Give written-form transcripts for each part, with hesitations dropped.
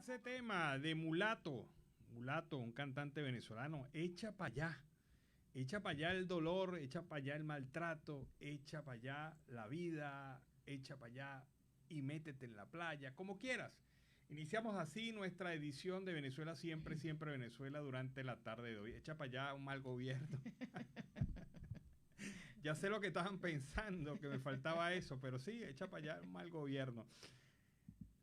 ese tema de Mulato. Mulato, un cantante venezolano, echa para allá. Echa para allá el dolor, echa para allá el maltrato, echa para allá la vida, echa para allá y métete en la playa, como quieras. Iniciamos así nuestra edición de Venezuela Siempre, Siempre Venezuela durante la tarde de hoy. Echa para allá un mal gobierno. Ya sé lo que estaban pensando, que me faltaba eso, pero sí, echa para allá un mal gobierno.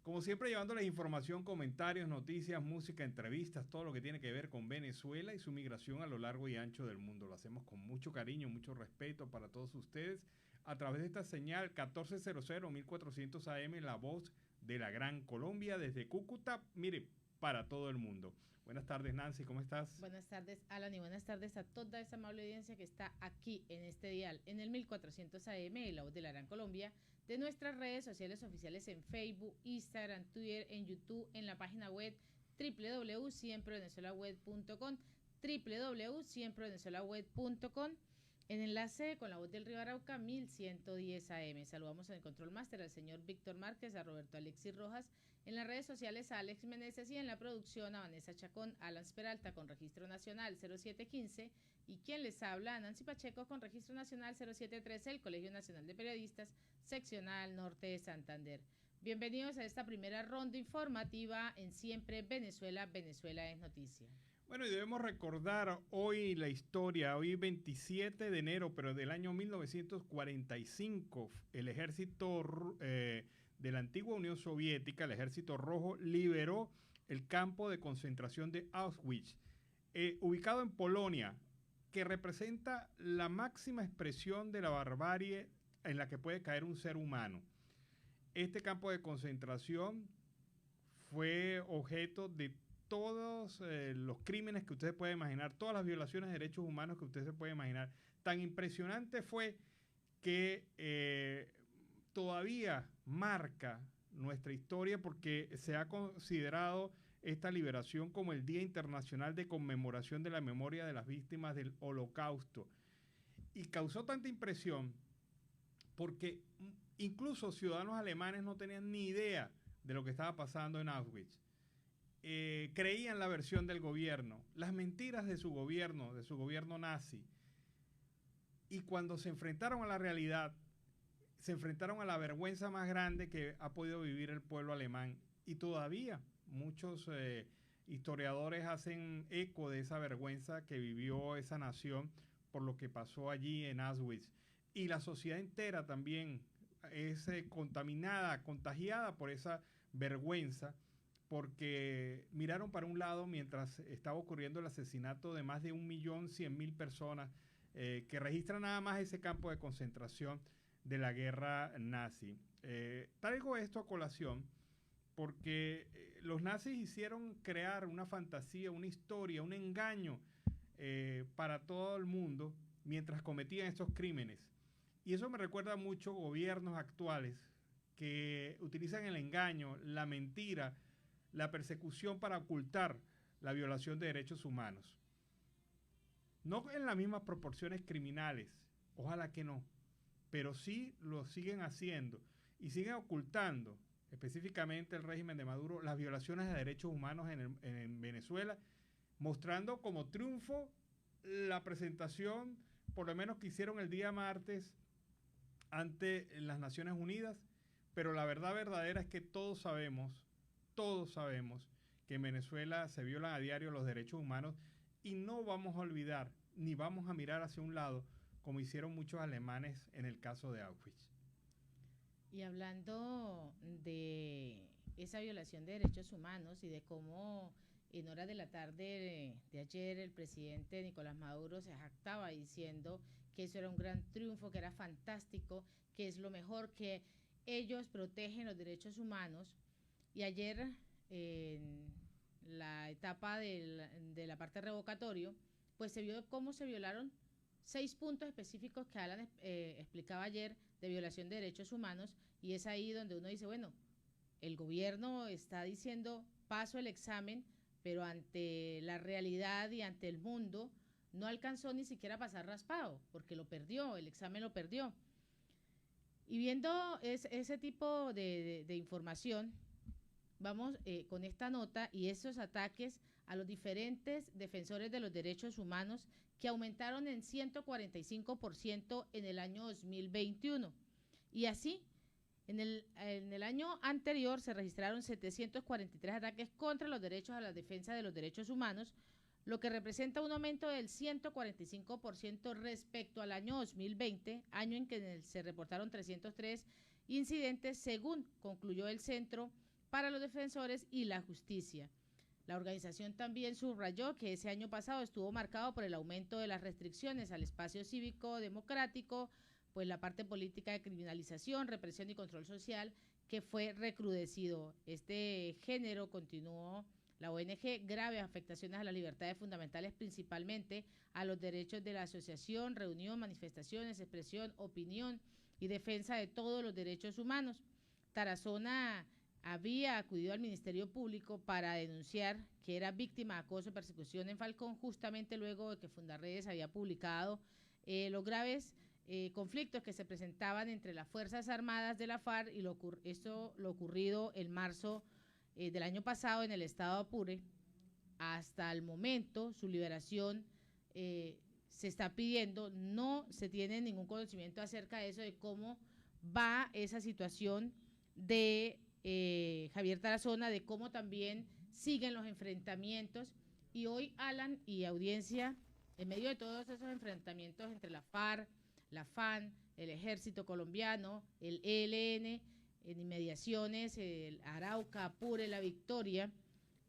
Como siempre, llevándoles información, comentarios, noticias, música, entrevistas, todo lo que tiene que ver con Venezuela y su migración a lo largo y ancho del mundo. Lo hacemos con mucho cariño, mucho respeto para todos ustedes a través de esta señal 1400 1400 AM, la voz de la Gran Colombia desde Cúcuta, mire, para todo el mundo. Buenas tardes, Nancy, ¿cómo estás? Buenas tardes, Alan, y buenas tardes a toda esa amable audiencia que está aquí en este dial, en el 1400 AM, la voz de la Gran Colombia, de nuestras redes sociales oficiales en Facebook, Instagram, Twitter, en YouTube, en la página web www.siemprevenezuelaweb.com, www.siemprevenezuelaweb.com, en enlace con la voz del Río Arauca, 1110 AM. Saludamos en el Control Master al señor Víctor Márquez, a Roberto Alexis Rojas, en las redes sociales a Alex Meneses y en la producción a Vanessa Chacón, Alan Peralta con registro nacional 0715 y quien les habla, Nancy Pacheco con registro nacional 0713, el Colegio Nacional de Periodistas, seccional norte de Santander. Bienvenidos a esta primera ronda informativa en Siempre Venezuela, Venezuela es noticia. Bueno, y debemos recordar hoy la historia, hoy 27 de enero, pero del año 1945, el ejército de la antigua Unión Soviética, el Ejército Rojo, liberó el campo de concentración de Auschwitz, ubicado en Polonia, que representa la máxima expresión de la barbarie en la que puede caer un ser humano. Este campo de concentración fue objeto de todos los crímenes que usted puede imaginar, todas las violaciones de derechos humanos que usted se puede imaginar. Tan impresionante fue que todavía marca nuestra historia porque se ha considerado esta liberación como el Día Internacional de Conmemoración de la Memoria de las Víctimas del Holocausto. Y causó tanta impresión porque incluso ciudadanos alemanes no tenían ni idea de lo que estaba pasando en Auschwitz. Creían la versión del gobierno, las mentiras de su gobierno nazi. Y cuando se enfrentaron a la realidad, se enfrentaron a la vergüenza más grande que ha podido vivir el pueblo alemán. Y todavía muchos historiadores hacen eco de esa vergüenza que vivió esa nación por lo que pasó allí en Auschwitz. Y la sociedad entera también es contaminada, contagiada por esa vergüenza, porque miraron para un lado mientras estaba ocurriendo el asesinato de más de 1.100.000 personas que registran nada más ese campo de concentración de la guerra nazi. Traigo esto a colación porque los nazis hicieron crear una fantasía, una historia, un engaño para todo el mundo mientras cometían estos crímenes. Y eso me recuerda mucho a gobiernos actuales que utilizan el engaño, la mentira, la persecución para ocultar la violación de derechos humanos. No en las mismas proporciones criminales, ojalá que no, pero sí lo siguen haciendo y siguen ocultando, específicamente el régimen de Maduro, las violaciones de derechos humanos en Venezuela, mostrando como triunfo la presentación, por lo menos que hicieron el día martes ante las Naciones Unidas, pero la verdad verdadera es que todos sabemos que en Venezuela se violan a diario los derechos humanos y no vamos a olvidar ni vamos a mirar hacia un lado como hicieron muchos alemanes en el caso de Auschwitz. Y hablando de esa violación de derechos humanos y de cómo en horas de la tarde de ayer el presidente Nicolás Maduro se jactaba diciendo que eso era un gran triunfo, que era fantástico, que es lo mejor, que ellos protegen los derechos humanos. Y ayer, en la etapa de la parte revocatorio, pues se vio cómo se violaron 6 puntos específicos que Alan explicaba ayer de violación de derechos humanos, y es ahí donde uno dice, bueno, el gobierno está diciendo paso el examen, pero ante la realidad y ante el mundo no alcanzó ni siquiera a pasar raspado, porque lo perdió, el examen lo perdió. Y viendo ese tipo de información, vamos con esta nota y esos ataques a los diferentes defensores de los derechos humanos que aumentaron en 145% en el año 2021. Y así, en el año anterior se registraron 743 ataques contra los derechos a la defensa de los derechos humanos, lo que representa un aumento del 145% respecto al año 2020, año en que se reportaron 303 incidentes, según concluyó el Centro para los Defensores y la Justicia. La organización también subrayó que ese año pasado estuvo marcado por el aumento de las restricciones al espacio cívico democrático, pues la parte política de criminalización, represión y control social que fue recrudecido. Este género, continuó la ONG, graves afectaciones a las libertades fundamentales, principalmente a los derechos de la asociación, reunión, manifestaciones, expresión, opinión y defensa de todos los derechos humanos. Tarazona había acudido al Ministerio Público para denunciar que era víctima de acoso y persecución en Falcón, justamente luego de que Fundarredes había publicado los graves conflictos que se presentaban entre las Fuerzas Armadas de la FARC y lo ocurrido en marzo del año pasado en el estado Apure. Hasta el momento su liberación se está pidiendo, no se tiene ningún conocimiento acerca de eso, de cómo va esa situación de Javier Tarazona, de cómo también siguen los enfrentamientos. Y hoy, Alan y audiencia, en medio de todos esos enfrentamientos entre la FARC, la FAN, el Ejército Colombiano, el ELN, en inmediaciones, el Arauca, Apure, La Victoria,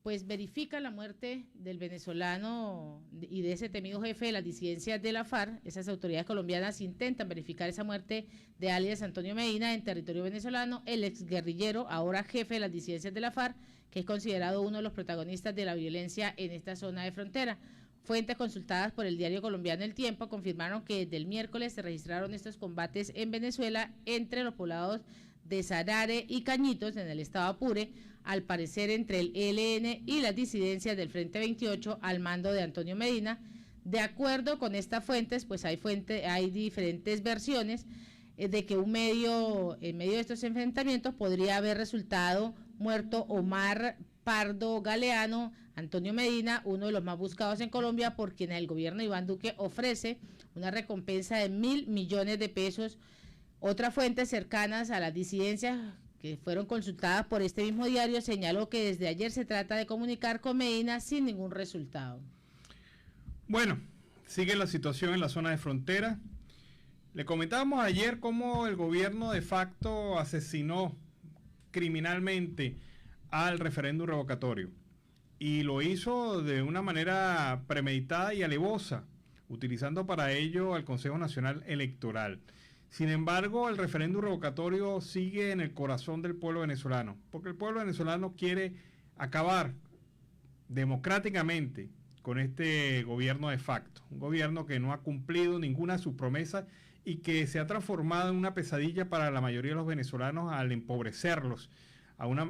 pues verifica la muerte del venezolano y de ese temido jefe de las disidencias de la FARC. Esas autoridades colombianas intentan verificar esa muerte de alias Antonio Medina en territorio venezolano, el exguerrillero, ahora jefe de las disidencias de la FARC, que es considerado uno de los protagonistas de la violencia en esta zona de frontera. Fuentes consultadas por el diario colombiano El Tiempo confirmaron que desde el miércoles se registraron estos combates en Venezuela entre los poblados de Sarare y Cañitos, en el estado Apure, al parecer entre el ELN y las disidencias del Frente 28 al mando de Antonio Medina. De acuerdo con estas fuentes, pues hay diferentes versiones de que en medio de estos enfrentamientos podría haber resultado muerto Omar Pardo Galeano, Antonio Medina, uno de los más buscados en Colombia, por quien el gobierno de Iván Duque ofrece una recompensa de 1.000 millones de pesos. Otras fuentes cercanas a las disidencias que fueron consultadas por este mismo diario señaló que desde ayer se trata de comunicar con Medina sin ningún resultado. Bueno, sigue la situación en la zona de frontera. Le comentábamos ayer cómo el gobierno de facto asesinó criminalmente al referéndum revocatorio y lo hizo de una manera premeditada y alevosa, utilizando para ello al Consejo Nacional Electoral. Sin embargo, el referéndum revocatorio sigue en el corazón del pueblo venezolano, porque el pueblo venezolano quiere acabar democráticamente con este gobierno de facto, un gobierno que no ha cumplido ninguna de sus promesas y que se ha transformado en una pesadilla para la mayoría de los venezolanos al empobrecerlos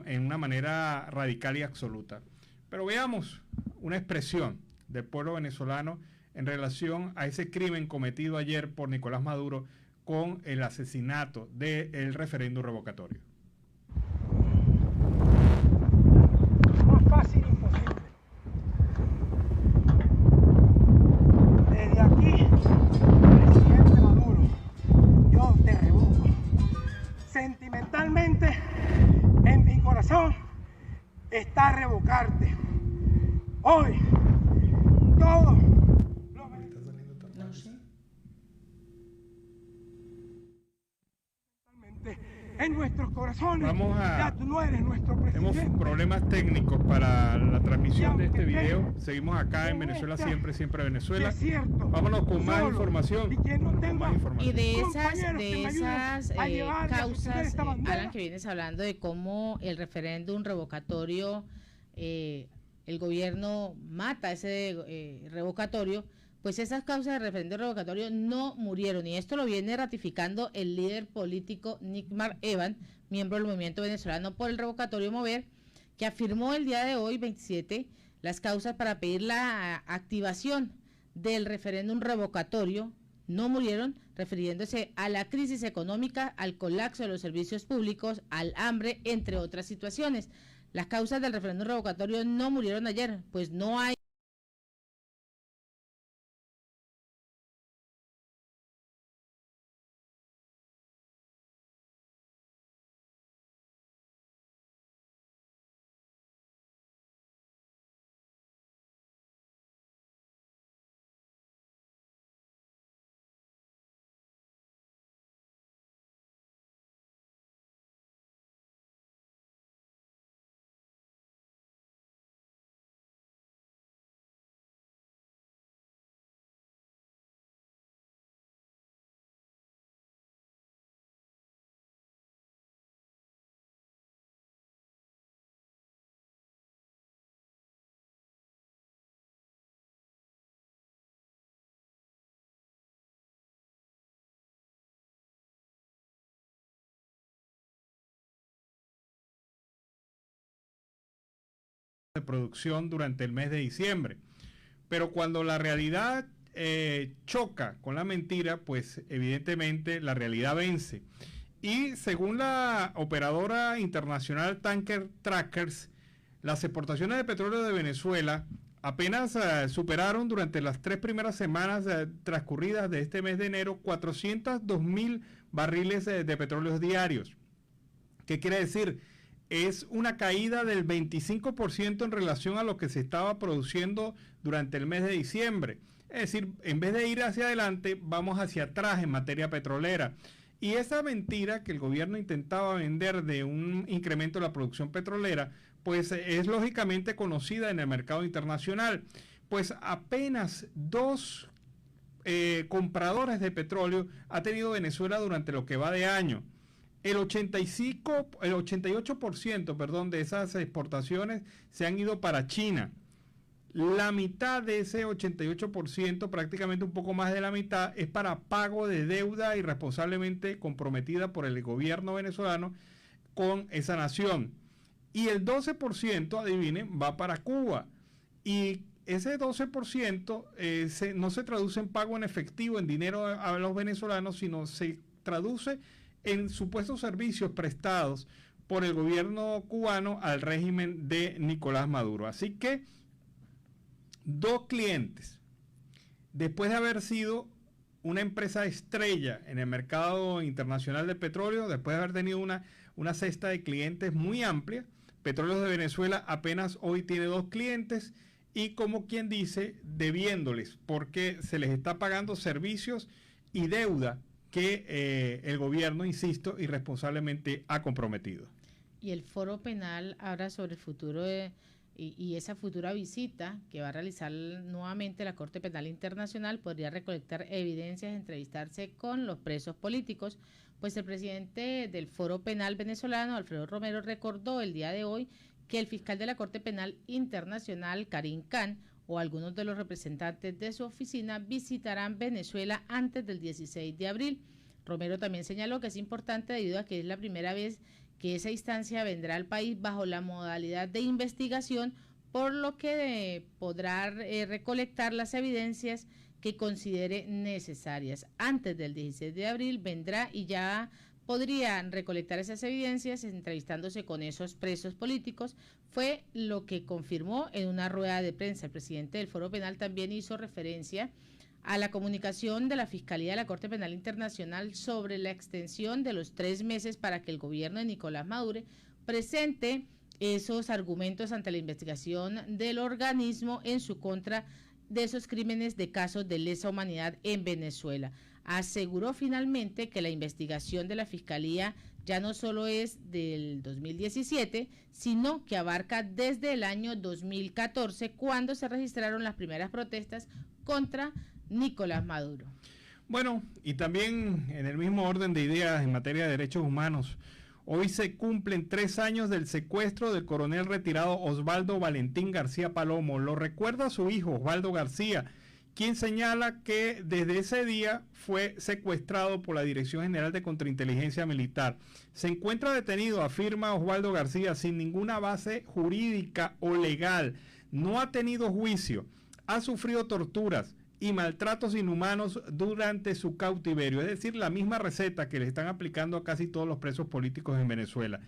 en una manera radical y absoluta. Pero veamos una expresión del pueblo venezolano en relación a ese crimen cometido ayer por Nicolás Maduro con el asesinato del referéndum revocatorio. Más fácil imposible. Desde aquí, presidente Maduro, yo te revoco. Sentimentalmente, en mi corazón está revocarte. Hoy, todos los venezolanos. No sé. En nuestros corazones, Vamos a, ya tú no eres nuestro presidente. tenemos problemas técnicos para la transmisión de este video. Seguimos acá en Venezuela siempre, siempre Venezuela. Vámonos con más información. Y de esas causas, Alan, que vienes hablando de cómo el referéndum revocatorio, el gobierno mata ese revocatorio, pues esas causas de referéndum revocatorio no murieron, y esto lo viene ratificando el líder político Nickmar Evan, miembro del movimiento venezolano por el revocatorio Mover, que afirmó el día de hoy, 27, las causas para pedir la activación del referéndum revocatorio no murieron, refiriéndose a la crisis económica, al colapso de los servicios públicos, al hambre, entre otras situaciones. Las causas del referéndum revocatorio no murieron ayer, pues no hay de producción durante el mes de diciembre. Pero cuando la realidad choca con la mentira, pues evidentemente la realidad vence. Y según la operadora internacional Tanker Trackers, las exportaciones de petróleo de Venezuela apenas superaron durante las 3 primeras semanas transcurridas de este mes de enero 402,000 barriles de petróleo diarios. ¿Qué quiere decir? Es una caída del 25% en relación a lo que se estaba produciendo durante el mes de diciembre. Es decir, en vez de ir hacia adelante, vamos hacia atrás en materia petrolera. Y esa mentira que el gobierno intentaba vender de un incremento de la producción petrolera, pues es lógicamente conocida en el mercado internacional. Pues apenas 2 compradores de petróleo ha tenido Venezuela durante lo que va de año. El 88% de esas exportaciones se han ido para China. La mitad de ese 88%, prácticamente un poco más de la mitad, es para pago de deuda irresponsablemente comprometida por el gobierno venezolano con esa nación. Y el 12%, adivinen, va para Cuba. Y ese 12% no se traduce en pago en efectivo, en dinero a los venezolanos, sino se traduce en supuestos servicios prestados por el gobierno cubano al régimen de Nicolás Maduro. Así que 2 clientes, después de haber sido una empresa estrella en el mercado internacional de petróleo, después de haber tenido una cesta de clientes muy amplia, Petróleos de Venezuela apenas hoy tiene 2 clientes y, como quien dice, debiéndoles, porque se les está pagando servicios y deuda que el gobierno, insisto, irresponsablemente ha comprometido. Y el Foro Penal habla sobre el futuro y esa futura visita que va a realizar nuevamente la Corte Penal Internacional podría recolectar evidencias, entrevistarse con los presos políticos, pues el presidente del Foro Penal venezolano, Alfredo Romero, recordó el día de hoy que el fiscal de la Corte Penal Internacional, Karim Khan, o algunos de los representantes de su oficina visitarán Venezuela antes del 16 de abril. Romero también señaló que es importante debido a que es la primera vez que esa instancia vendrá al país bajo la modalidad de investigación, por lo que podrá recolectar las evidencias que considere necesarias. Antes del 16 de abril vendrá y ya podrían recolectar esas evidencias entrevistándose con esos presos políticos, fue lo que confirmó en una rueda de prensa. El presidente del Foro Penal también hizo referencia a la comunicación de la Fiscalía de la Corte Penal Internacional sobre la extensión de los 3 meses para que el gobierno de Nicolás Maduro presente esos argumentos ante la investigación del organismo en su contra de esos crímenes de casos de lesa humanidad en Venezuela. Aseguró finalmente que la investigación de la Fiscalía ya no solo es del 2017, sino que abarca desde el año 2014, cuando se registraron las primeras protestas contra Nicolás Maduro. Bueno, y también en el mismo orden de ideas en materia de derechos humanos, hoy se cumplen 3 años del secuestro del coronel retirado Osvaldo Valentín García Palomo. Lo recuerda su hijo, Osvaldo García, quien señala que desde ese día fue secuestrado por la Dirección General de Contrainteligencia Militar. Se encuentra detenido, afirma Osvaldo García, sin ninguna base jurídica o legal. No ha tenido juicio, ha sufrido torturas y maltratos inhumanos durante su cautiverio, es decir, la misma receta que le están aplicando a casi todos los presos políticos en Venezuela.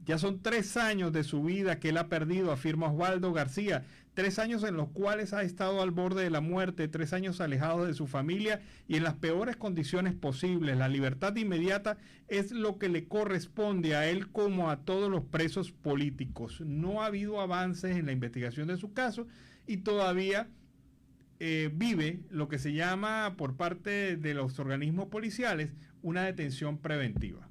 Ya son 3 años de su vida que él ha perdido, afirma Osvaldo García. 3 años en los cuales ha estado al borde de la muerte, 3 años alejado de su familia y en las peores condiciones posibles. La libertad inmediata es lo que le corresponde a él como a todos los presos políticos. No ha habido avances en la investigación de su caso y todavía vive lo que se llama por parte de los organismos policiales una detención preventiva.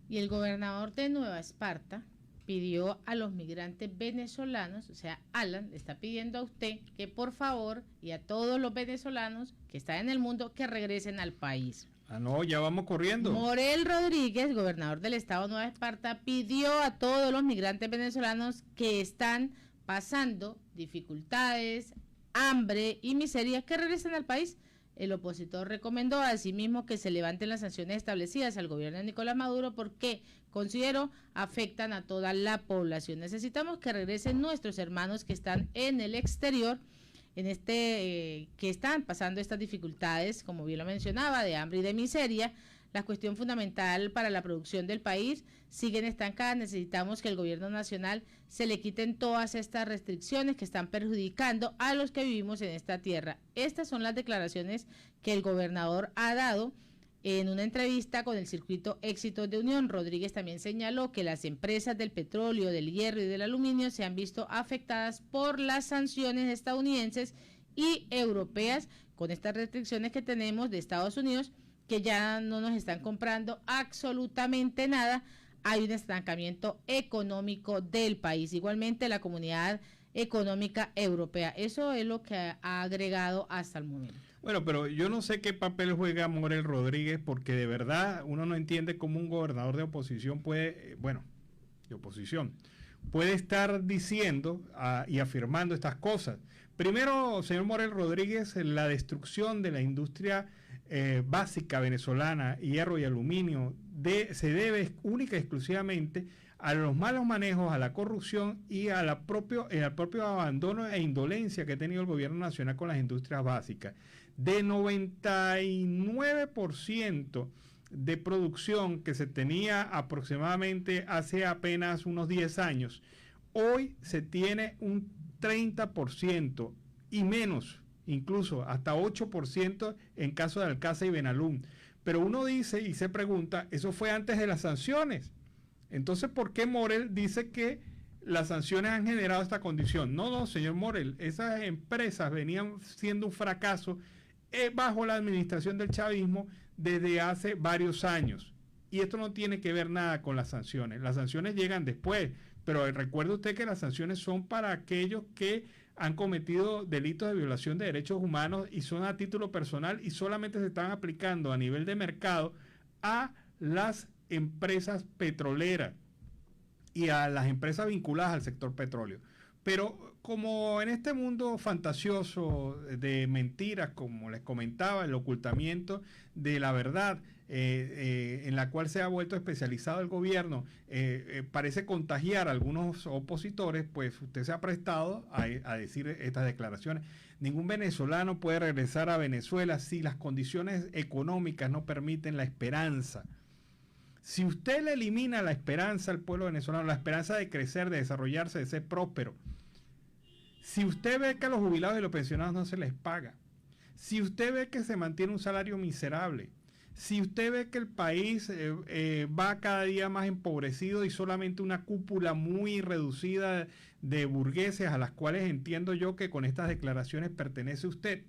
Y el gobernador de Nueva Esparta pidió a los migrantes venezolanos, o sea, Alan le está pidiendo a usted que por favor y a todos los venezolanos que están en el mundo que regresen al país. Ah, no, ya vamos corriendo. Morel Rodríguez, gobernador del estado de Nueva Esparta, pidió a todos los migrantes venezolanos que están pasando dificultades, hambre y miseria que regresen al país. El opositor recomendó asimismo que se levanten las sanciones establecidas al gobierno de Nicolás Maduro porque, considero, afectan a toda la población. Necesitamos que regresen nuestros hermanos que están en el exterior, que están pasando estas dificultades, como bien lo mencionaba, de hambre y de miseria. La cuestión fundamental para la producción del país siguen estancadas. Necesitamos que el gobierno nacional se le quiten todas estas restricciones que están perjudicando a los que vivimos en esta tierra. Estas son las declaraciones que el gobernador ha dado en una entrevista con el circuito Éxitos de Unión. Rodríguez también señaló que las empresas del petróleo, del hierro y del aluminio se han visto afectadas por las sanciones estadounidenses y europeas con estas restricciones que tenemos de Estados Unidos, que ya no nos están comprando absolutamente nada. Hay un estancamiento económico del país. Igualmente la Comunidad Económica Europea. Eso es lo que ha agregado hasta el momento. Bueno, pero yo no sé qué papel juega Morel Rodríguez, porque de verdad uno no entiende cómo un gobernador de oposición puede, puede estar diciendo y afirmando estas cosas. Primero, señor Morel Rodríguez, la destrucción de la industria básica venezolana, hierro y aluminio, se debe única y exclusivamente a los malos manejos, a la corrupción y al propio abandono e indolencia que ha tenido el gobierno nacional con las industrias básicas. De 99% de producción que se tenía aproximadamente hace apenas unos 10 años, hoy se tiene un 30% y menos, incluso hasta 8% en caso de Alcázar y Benalún. Pero uno dice y se pregunta, eso fue antes de las sanciones. Entonces, ¿por qué Morel dice que las sanciones han generado esta condición? No, señor Morel, esas empresas venían siendo un fracaso bajo la administración del chavismo desde hace varios años. Y esto no tiene que ver nada con las sanciones. Las sanciones llegan después, pero recuerde usted que las sanciones son para aquellos que han cometido delitos de violación de derechos humanos y son a título personal y solamente se están aplicando a nivel de mercado a las empresas petroleras y a las empresas vinculadas al sector petróleo. Pero como en este mundo fantasioso de mentiras, como les comentaba, el ocultamiento de la verdad, en la cual se ha vuelto especializado el gobierno, parece contagiar a algunos opositores, pues usted se ha prestado a decir estas declaraciones. Ningún venezolano puede regresar a Venezuela si las condiciones económicas no permiten la esperanza. Si usted le elimina la esperanza al pueblo venezolano, la esperanza de crecer, de desarrollarse, de ser próspero, si usted ve que a los jubilados y los pensionados no se les paga, si usted ve que se mantiene un salario miserable, si usted ve que el país va cada día más empobrecido y solamente una cúpula muy reducida de burgueses a las cuales entiendo yo que con estas declaraciones pertenece usted,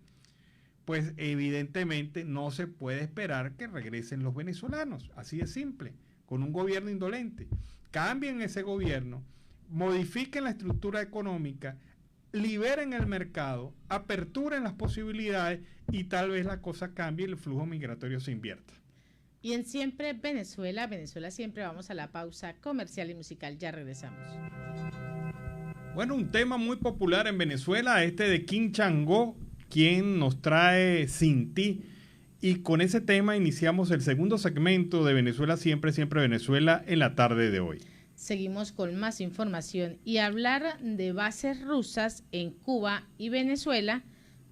pues evidentemente no se puede esperar que regresen los venezolanos, así de simple, con un gobierno indolente. Cambien ese gobierno, modifiquen la estructura económica, liberen el mercado, aperturen las posibilidades y tal vez la cosa cambie y el flujo migratorio se invierta. Y en Siempre Venezuela, Venezuela Siempre, vamos a la pausa comercial y musical, ya regresamos. Bueno, un tema muy popular en Venezuela, de King Changó, quien nos trae Sin Ti, y con ese tema iniciamos el segundo segmento de Venezuela Siempre, Siempre Venezuela en la tarde de hoy. Seguimos con más información y hablar de bases rusas en Cuba y Venezuela,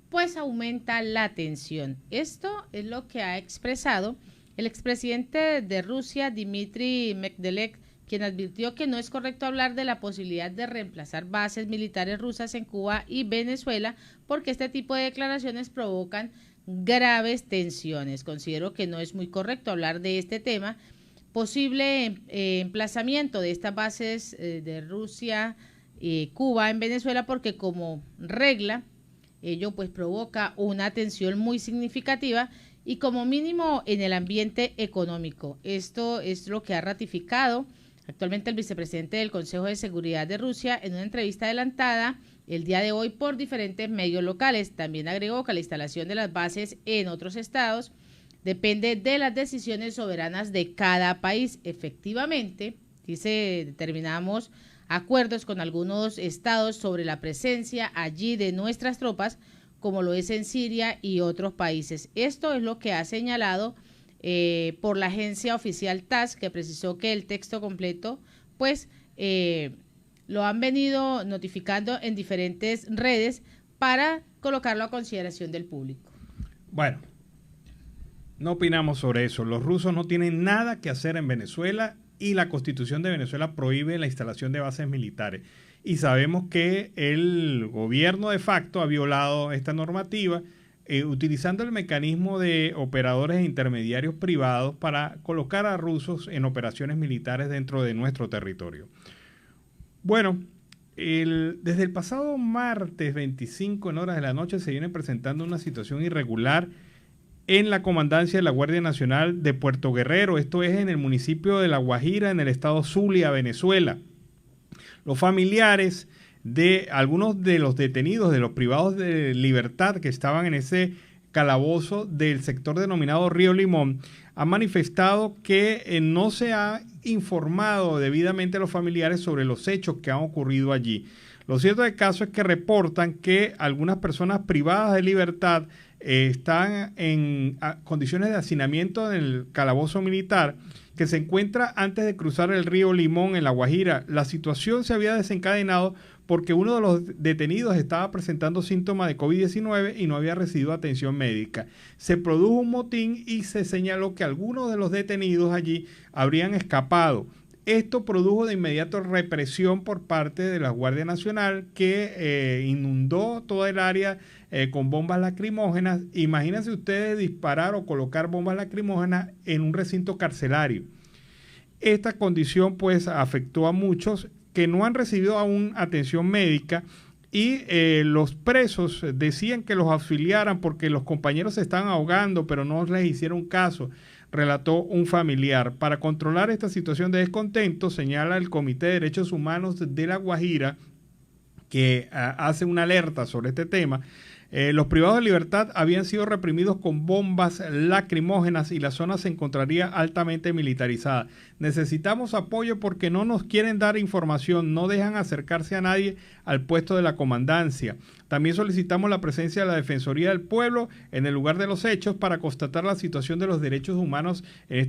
pues aumenta la tensión. Esto es lo que ha expresado el expresidente de Rusia, Dmitry Medvedev, quien advirtió que no es correcto hablar de la posibilidad de reemplazar bases militares rusas en Cuba y Venezuela, porque este tipo de declaraciones provocan graves tensiones. Considero que no es muy correcto hablar de este tema. Posible emplazamiento de estas bases de Rusia y Cuba en Venezuela, porque como regla ello pues provoca una tensión muy significativa y como mínimo en el ambiente económico. Esto es lo que ha ratificado actualmente el vicepresidente del Consejo de Seguridad de Rusia en una entrevista adelantada el día de hoy por diferentes medios locales. También agregó que la instalación de las bases en otros estados depende de las decisiones soberanas de cada país. Efectivamente, dice, determinamos acuerdos con algunos estados sobre la presencia allí de nuestras tropas, como lo es en Siria y otros países. Esto es lo que ha señalado por la agencia oficial TASS, que precisó que el texto completo, pues, lo han venido notificando en diferentes redes para colocarlo a consideración del público. Bueno, no opinamos sobre eso. Los rusos no tienen nada que hacer en Venezuela y la Constitución de Venezuela prohíbe la instalación de bases militares. Y sabemos que el gobierno de facto ha violado esta normativa utilizando el mecanismo de operadores e intermediarios privados para colocar a rusos en operaciones militares dentro de nuestro territorio. Bueno, desde el pasado martes 25 en horas de la noche se viene presentando una situación irregular en la comandancia de la Guardia Nacional de Puerto Guerrero. Esto es en el municipio de La Guajira, en el estado Zulia, Venezuela. Los familiares de algunos de los detenidos, de los privados de libertad que estaban en ese calabozo del sector denominado Río Limón, han manifestado que no se ha informado debidamente a los familiares sobre los hechos que han ocurrido allí. Lo cierto del caso es que reportan que algunas personas privadas de libertad están en condiciones de hacinamiento en el calabozo militar que se encuentra antes de cruzar el río Limón en La Guajira. La situación se había desencadenado porque uno de los detenidos estaba presentando síntomas de COVID-19 y no había recibido atención médica. Se produjo un motín y se señaló que algunos de los detenidos allí habrían escapado. Esto produjo de inmediato represión por parte de la Guardia Nacional que inundó toda el área con bombas lacrimógenas. Imagínense ustedes disparar o colocar bombas lacrimógenas en un recinto carcelario. Esta condición pues afectó a muchos que no han recibido aún atención médica y los presos decían que los auxiliaran porque los compañeros se estaban ahogando, pero no les hicieron caso, relató un familiar. Para controlar esta situación de descontento, señala el Comité de Derechos Humanos de La Guajira, que hace una alerta sobre este tema. Los privados de libertad habían sido reprimidos con bombas lacrimógenas y la zona se encontraría altamente militarizada. Necesitamos apoyo porque no nos quieren dar información, no dejan acercarse a nadie al puesto de la comandancia. También solicitamos la presencia de la Defensoría del Pueblo en el lugar de los hechos para constatar la situación de los derechos humanos en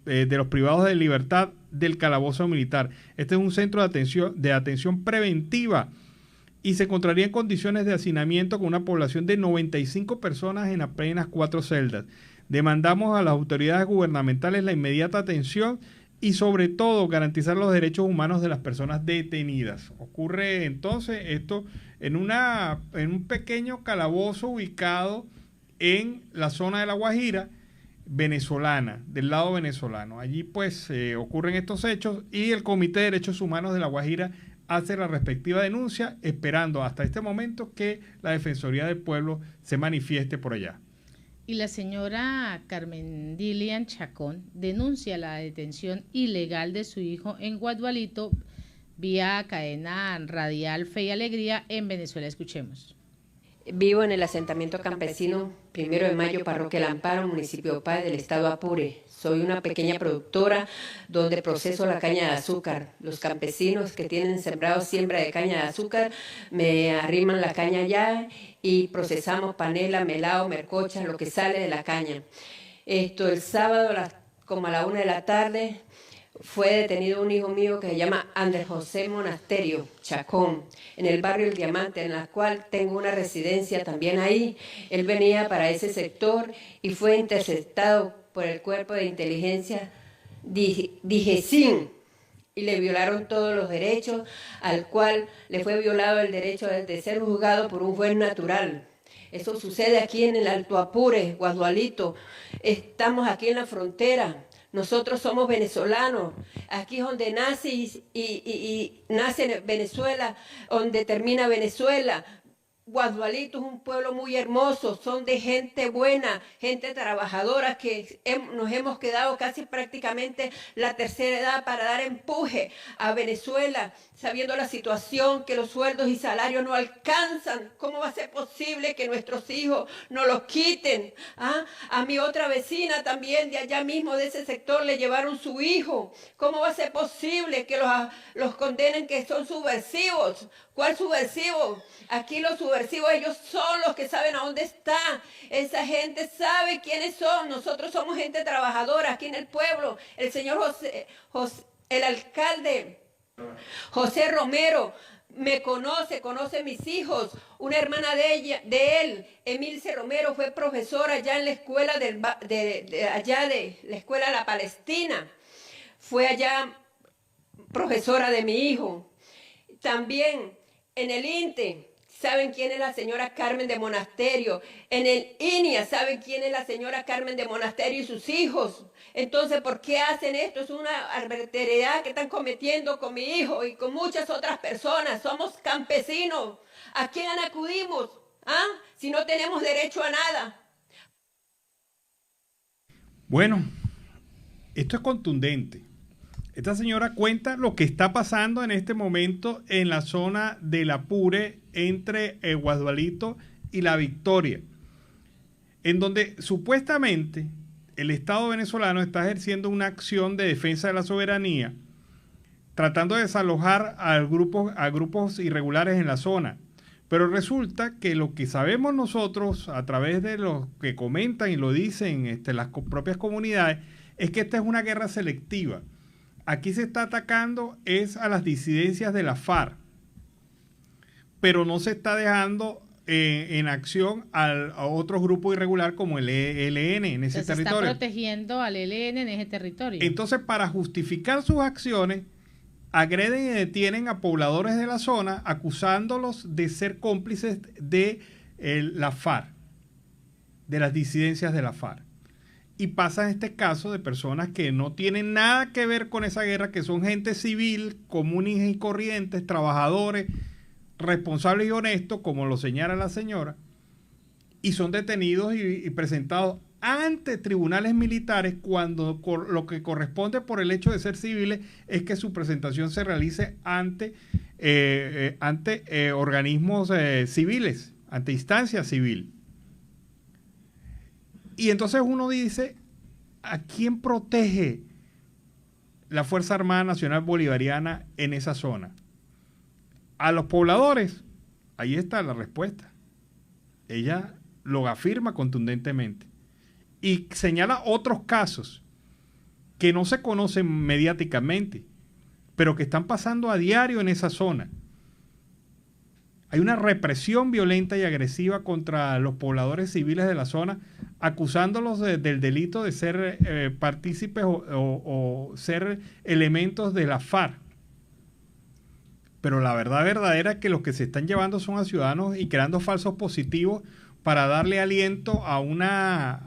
de los privados de libertad del calabozo militar. Este es un centro de atención preventiva y se encontraría en condiciones de hacinamiento con una población de 95 personas en apenas 4 celdas. Demandamos a las autoridades gubernamentales la inmediata atención y sobre todo garantizar los derechos humanos de las personas detenidas. Ocurre entonces esto en un pequeño calabozo ubicado en la zona de La Guajira venezolana, del lado venezolano. Allí pues ocurren estos hechos y el Comité de Derechos Humanos de La Guajira hace la respectiva denuncia, esperando hasta este momento que la Defensoría del Pueblo se manifieste por allá. Y la señora Carmen Dilian Chacón denuncia la detención ilegal de su hijo en Guadualito vía cadena radial Fe y Alegría en Venezuela. Escuchemos. Vivo en el asentamiento campesino 1 de Mayo, parroquia El Amparo, municipio Páez del estado Apure. Soy una pequeña productora donde proceso la caña de azúcar. Los campesinos que tienen sembrado siembra de caña de azúcar me arriman la caña allá y procesamos panela, melado, mercocha, lo que sale de la caña. El sábado como a la 1 de la tarde fue detenido un hijo mío que se llama Andrés José Monasterio Chacón, en el barrio El Diamante, en la cual tengo una residencia también ahí. Él venía para ese sector y fue interceptado por el Cuerpo de Inteligencia DIGESIN y le violaron todos los derechos, al cual le fue violado el derecho de ser juzgado por un juez natural. Eso sucede aquí en el Alto Apure, Guadualito. Estamos aquí en la frontera. Nosotros somos venezolanos. Aquí es donde nace y nace Venezuela, donde termina Venezuela. Guadualito es un pueblo muy hermoso, son de gente buena, gente trabajadora, que nos hemos quedado casi prácticamente la tercera edad para dar empuje a Venezuela, sabiendo la situación, que los sueldos y salarios no alcanzan. ¿Cómo va a ser posible que nuestros hijos nos los quiten? ¿Ah? A mi otra vecina también de allá mismo, de ese sector, le llevaron su hijo. ¿Cómo va a ser posible que los condenen que son subversivos? ¿Cuál subversivo? Aquí los subversivos, ellos son los que saben a dónde está. Esa gente sabe quiénes son. Nosotros somos gente trabajadora aquí en el pueblo. El señor el alcalde José Romero me conoce mis hijos. Una hermana de él, Emilce Romero, fue profesora allá en la escuela de la escuela de la Palestina. Fue allá profesora de mi hijo. También en el INTE, ¿saben quién es la señora Carmen de Monasterio? En el INIA, ¿saben quién es la señora Carmen de Monasterio y sus hijos? Entonces, ¿por qué hacen esto? Es una arbitrariedad que están cometiendo con mi hijo y con muchas otras personas. Somos campesinos. ¿A quién acudimos? ¿Ah? Si no tenemos derecho a nada. Bueno, esto es contundente. Esta señora cuenta lo que está pasando en este momento en la zona del Apure entre Guadualito y La Victoria, en donde supuestamente el Estado venezolano está ejerciendo una acción de defensa de la soberanía, tratando de desalojar a grupos irregulares en la zona. Pero resulta que lo que sabemos nosotros, a través de los que comentan y lo dicen las propias comunidades, es que esta es una guerra selectiva. Aquí se está atacando es a las disidencias de la FARC, pero no se está dejando en acción a otros grupos irregular como el ELN en ese territorio. Se está protegiendo al ELN en ese territorio. Entonces, para justificar sus acciones, agreden y detienen a pobladores de la zona, acusándolos de ser cómplices de la FARC, de las disidencias de la FARC. Y pasa este caso de personas que no tienen nada que ver con esa guerra, que son gente civil, comunes y corrientes, trabajadores, responsables y honestos, como lo señala la señora, y son detenidos y presentados ante tribunales militares cuando lo que corresponde por el hecho de ser civiles es que su presentación se realice ante organismos civiles, ante instancia civil. Y entonces uno dice, ¿a quién protege la Fuerza Armada Nacional Bolivariana en esa zona? ¿A los pobladores? Ahí está la respuesta. Ella lo afirma contundentemente. Y señala otros casos que no se conocen mediáticamente, pero que están pasando a diario en esa zona. Hay una represión violenta y agresiva contra los pobladores civiles de la zona, acusándolos del delito de ser partícipes o ser elementos de la FARC. Pero la verdad verdadera es que los que se están llevando son a ciudadanos y creando falsos positivos para darle aliento a una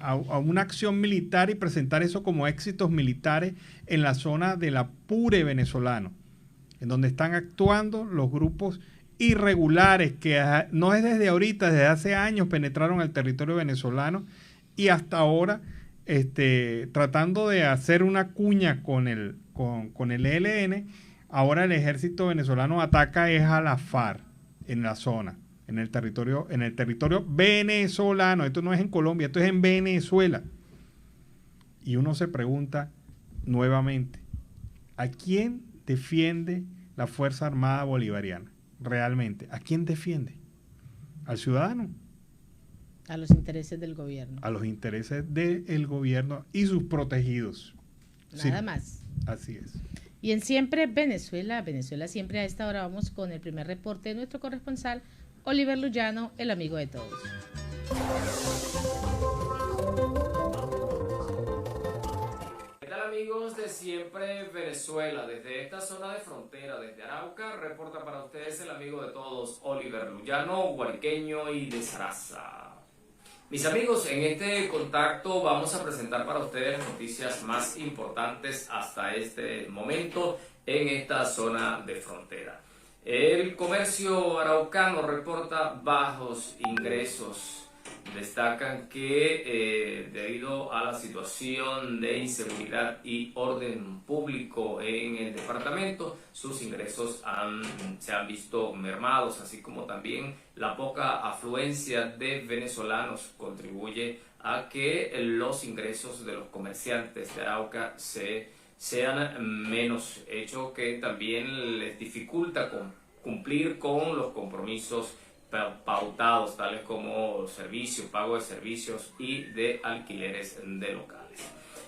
acción militar y presentar eso como éxitos militares en la zona del Apure venezolano, en donde están actuando los grupos irregulares que no es desde ahorita, desde hace años penetraron el territorio venezolano y hasta ahora tratando de hacer una cuña con el ELN. Ahora el ejército venezolano ataca es a la FARC en la zona, en el territorio venezolano. Esto no es en Colombia, esto es en Venezuela. Y uno se pregunta nuevamente, ¿a quién defiende la Fuerza Armada Bolivariana? Realmente, ¿a quién defiende? ¿Al ciudadano? A los intereses del gobierno. A los intereses del gobierno y sus protegidos. Nada más. Así es. Y en Siempre Venezuela, siempre a esta hora vamos con el primer reporte de nuestro corresponsal, Oliver Luyano, el amigo de todos. ¿Qué tal, amigos? amigos de Siempre Venezuela, desde esta zona de frontera, desde Arauca, reporta para ustedes el amigo de todos, Oliver Luyano, guariqueño y de Saraza. Mis amigos, en este contacto vamos a presentar para ustedes las noticias más importantes hasta este momento en esta zona de frontera. El comercio araucano reporta bajos ingresos. Destacan que debido a la situación de inseguridad y orden público en el departamento, sus ingresos se han visto mermados, así como también la poca afluencia de venezolanos contribuye a que los ingresos de los comerciantes de Arauca sean menos, hecho que también les dificulta cumplir con los compromisos pautados, tales como servicios, pago de servicios y de alquileres de locales.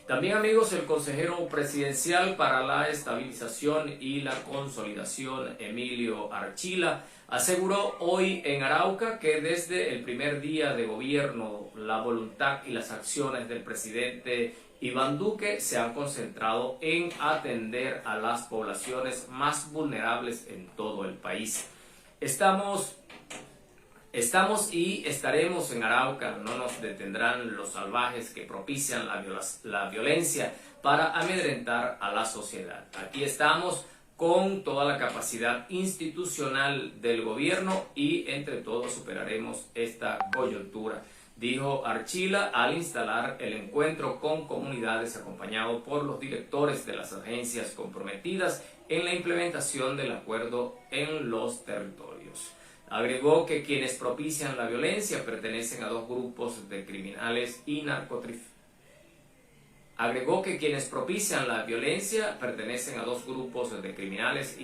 También, amigos, el consejero presidencial para la estabilización y la consolidación, Emilio Archila, aseguró hoy en Arauca que desde el primer día de gobierno la voluntad y las acciones del presidente Iván Duque se han concentrado en atender a las poblaciones más vulnerables en todo el país. Estamos y estaremos en Arauca, no nos detendrán los salvajes que propician la violencia para amedrentar a la sociedad. Aquí estamos con toda la capacidad institucional del gobierno y entre todos superaremos esta coyuntura, dijo Archila al instalar el encuentro con comunidades acompañado por los directores de las agencias comprometidas en la implementación del acuerdo en los territorios. Agregó que quienes propician la violencia pertenecen a dos grupos de criminales y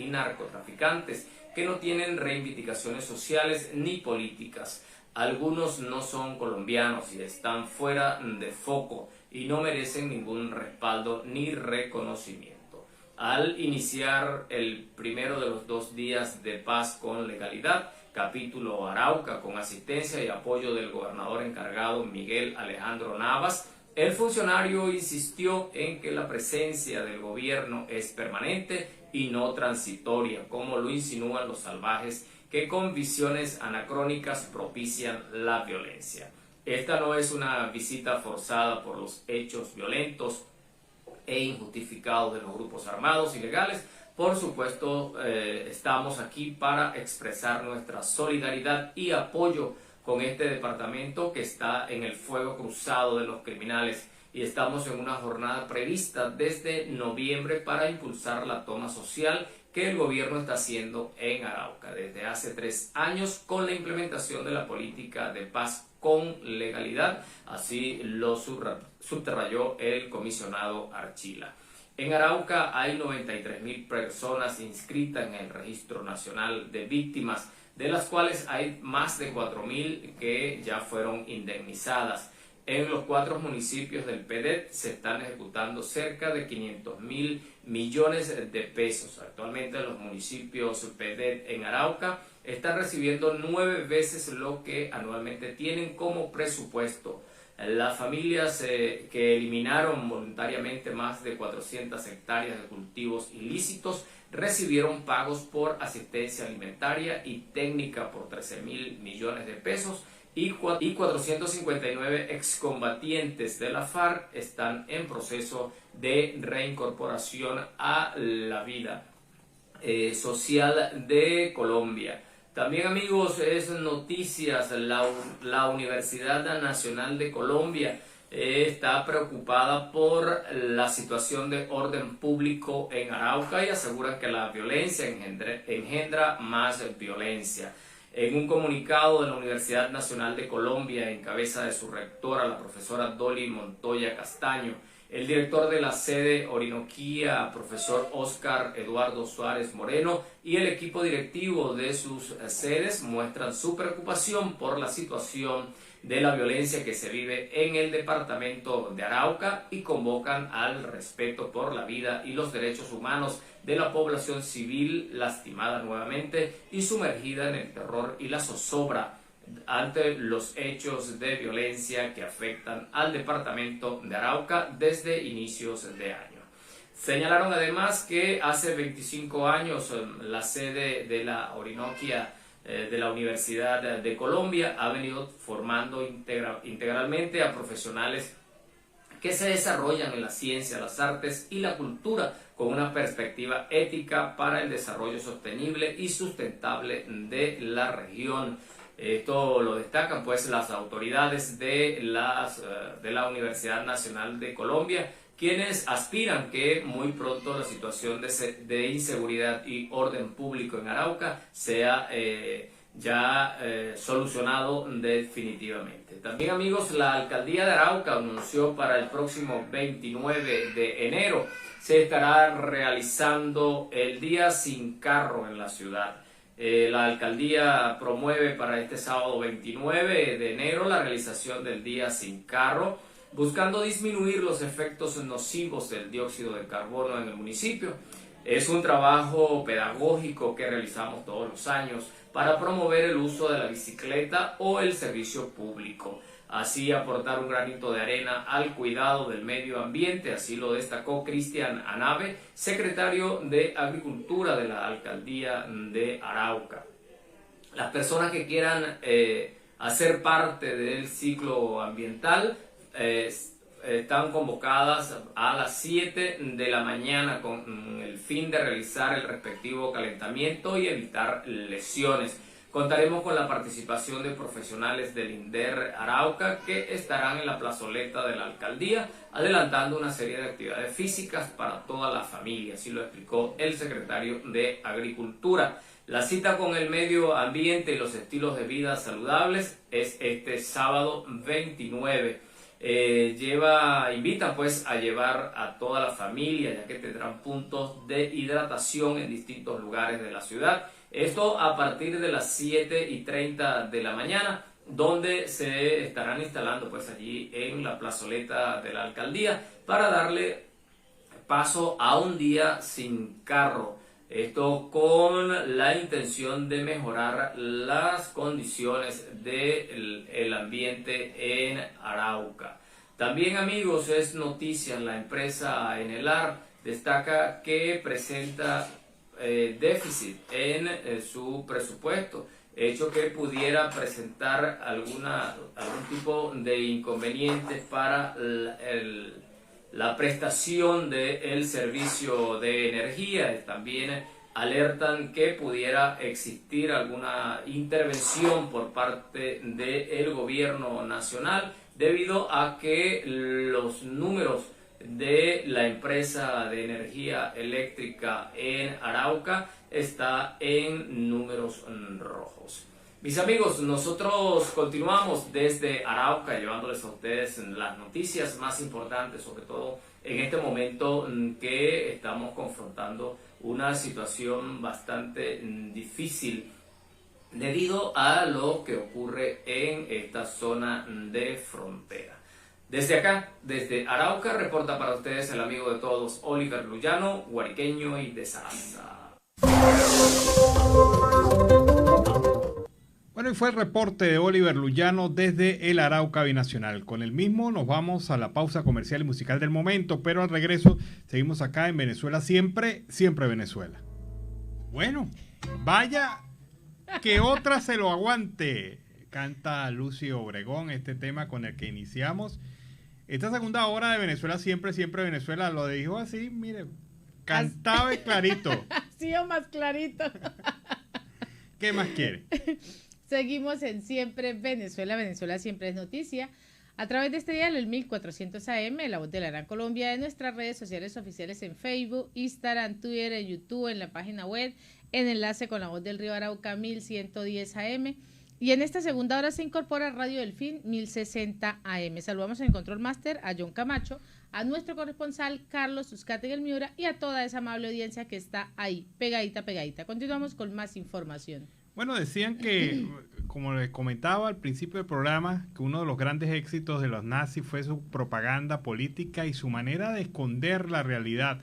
narcotraficantes que no tienen reivindicaciones sociales ni políticas. Algunos no son colombianos y están fuera de foco y no merecen ningún respaldo ni reconocimiento. Al iniciar el primero de los 2 días de paz con legalidad, capítulo Arauca, con asistencia y apoyo del gobernador encargado Miguel Alejandro Navas, el funcionario insistió en que la presencia del gobierno es permanente y no transitoria, como lo insinúan los salvajes que con visiones anacrónicas propician la violencia. Esta no es una visita forzada por los hechos violentos e injustificados de los grupos armados ilegales. Por supuesto, estamos aquí para expresar nuestra solidaridad y apoyo con este departamento que está en el fuego cruzado de los criminales y estamos en una jornada prevista desde noviembre para impulsar la toma social que el gobierno está haciendo en Arauca desde hace 3 años con la implementación de la política de paz con legalidad, así lo subrayó el comisionado Archila. En Arauca hay 93.000 personas inscritas en el Registro Nacional de Víctimas, de las cuales hay más de 4.000 que ya fueron indemnizadas. En los 4 municipios del PEDET se están ejecutando cerca de 500.000 millones de pesos. Actualmente los municipios PEDET en Arauca están recibiendo 9 veces lo que anualmente tienen como presupuesto. Las familias que eliminaron voluntariamente más de 400 hectáreas de cultivos ilícitos recibieron pagos por asistencia alimentaria y técnica por 13.000 millones de pesos y 459 excombatientes de la FARC están en proceso de reincorporación a la vida social de Colombia. También, amigos, es noticias, la Universidad Nacional de Colombia está preocupada por la situación de orden público en Arauca y aseguran que la violencia engendra más violencia. En un comunicado de la Universidad Nacional de Colombia, en cabeza de su rectora, la profesora Dolly Montoya Castaño, el director de la sede Orinoquía, profesor Oscar Eduardo Suárez Moreno, y el equipo directivo de sus sedes muestran su preocupación por la situación de la violencia que se vive en el departamento de Arauca y convocan al respeto por la vida y los derechos humanos de la población civil lastimada nuevamente y sumergida en el terror y la zozobra ante los hechos de violencia que afectan al departamento de Arauca desde inicios de año. Señalaron además que hace 25 años la sede de la Orinoquia de la Universidad de Colombia ha venido formando integralmente a profesionales que se desarrollan en la ciencia, las artes y la cultura con una perspectiva ética para el desarrollo sostenible y sustentable de la región. Esto lo destacan pues las autoridades de la Universidad Nacional de Colombia, quienes aspiran que muy pronto la situación de inseguridad y orden público en Arauca sea solucionado definitivamente. También, amigos, la Alcaldía de Arauca anunció para el próximo 29 de enero se estará realizando el Día Sin Carro en la ciudad. La Alcaldía promueve para este sábado 29 de enero la realización del Día Sin Carro, buscando disminuir los efectos nocivos del dióxido de carbono en el municipio. Es un trabajo pedagógico que realizamos todos los años para promover el uso de la bicicleta o el servicio público. Así aportar un granito de arena al cuidado del medio ambiente, así lo destacó Cristian Anave, secretario de Agricultura de la Alcaldía de Arauca. Las personas que quieran hacer parte del ciclo ambiental están convocadas a las 7 de la mañana con el fin de realizar el respectivo calentamiento y evitar lesiones. Contaremos con la participación de profesionales del INDER Arauca que estarán en la plazoleta de la alcaldía adelantando una serie de actividades físicas para toda la familia, así lo explicó el secretario de Agricultura. La cita con el medio ambiente y los estilos de vida saludables es este sábado 29. Invita pues a llevar a toda la familia, ya que tendrán puntos de hidratación en distintos lugares de la ciudad. Esto a partir de las 7:30 de la mañana, donde se estarán instalando pues allí en la plazoleta de la alcaldía para darle paso a un día sin carro. Esto con la intención de mejorar las condiciones del ambiente en Arauca. También, amigos, es noticia, la empresa Enelar destaca que presenta déficit en su presupuesto, hecho que pudiera presentar algún tipo de inconveniente para la prestación del servicio de energía. También alertan que pudiera existir alguna intervención por parte del gobierno nacional debido a que los números de la empresa de energía eléctrica en Arauca está en números rojos. Mis amigos, nosotros continuamos desde Arauca llevándoles a ustedes las noticias más importantes, sobre todo en este momento que estamos confrontando una situación bastante difícil debido a lo que ocurre en esta zona de frontera. Desde acá, desde Arauca, reporta para ustedes el amigo de todos, Oliver Luyano, guariqueño y de Sarasa. Bueno, y fue el reporte de Oliver Luyano desde el Arauca Binacional. Con el mismo nos vamos a la pausa comercial y musical del momento, pero al regreso seguimos acá en Venezuela siempre, siempre Venezuela. Bueno, vaya que otra se lo aguante. Canta Lucio Obregón, este tema con el que iniciamos esta segunda hora de Venezuela siempre, siempre Venezuela. Lo dijo así, mire, cantaba clarito. Sí, o más clarito. ¿Qué más quiere? Seguimos en Siempre Venezuela. Venezuela siempre es noticia. A través de este dial, el 1400 AM, La Voz de la Gran Colombia, en nuestras redes sociales oficiales en Facebook, Instagram, Twitter, en YouTube, en la página web, en enlace con La Voz del Río Arauca 1110 AM. Y en esta segunda hora se incorpora Radio Delfín 1060 AM. Saludamos en el Control Master a John Camacho, a nuestro corresponsal Carlos Uzcategui Miura y a toda esa amable audiencia que está ahí, pegadita, pegadita. Continuamos con más información. Bueno, decían que, como les comentaba al principio del programa, que uno de los grandes éxitos de los nazis fue su propaganda política y su manera de esconder la realidad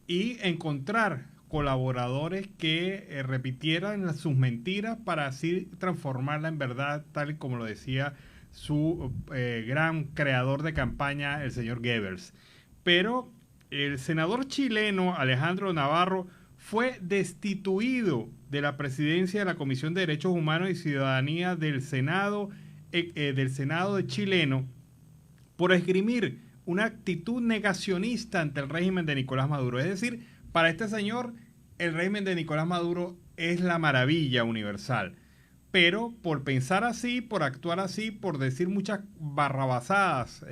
y encontrar colaboradores que repitieran sus mentiras para así transformarla en verdad, tal y como lo decía su gran creador de campaña, el señor Goebbels. Pero el senador chileno Alejandro Navarro fue destituido de la presidencia de la Comisión de Derechos Humanos y Ciudadanía del Senado de chileno por esgrimir una actitud negacionista ante el régimen de Nicolás Maduro. Es decir, para este señor, el régimen de Nicolás Maduro es la maravilla universal. Pero por pensar así, por actuar así, por decir muchas barrabasadas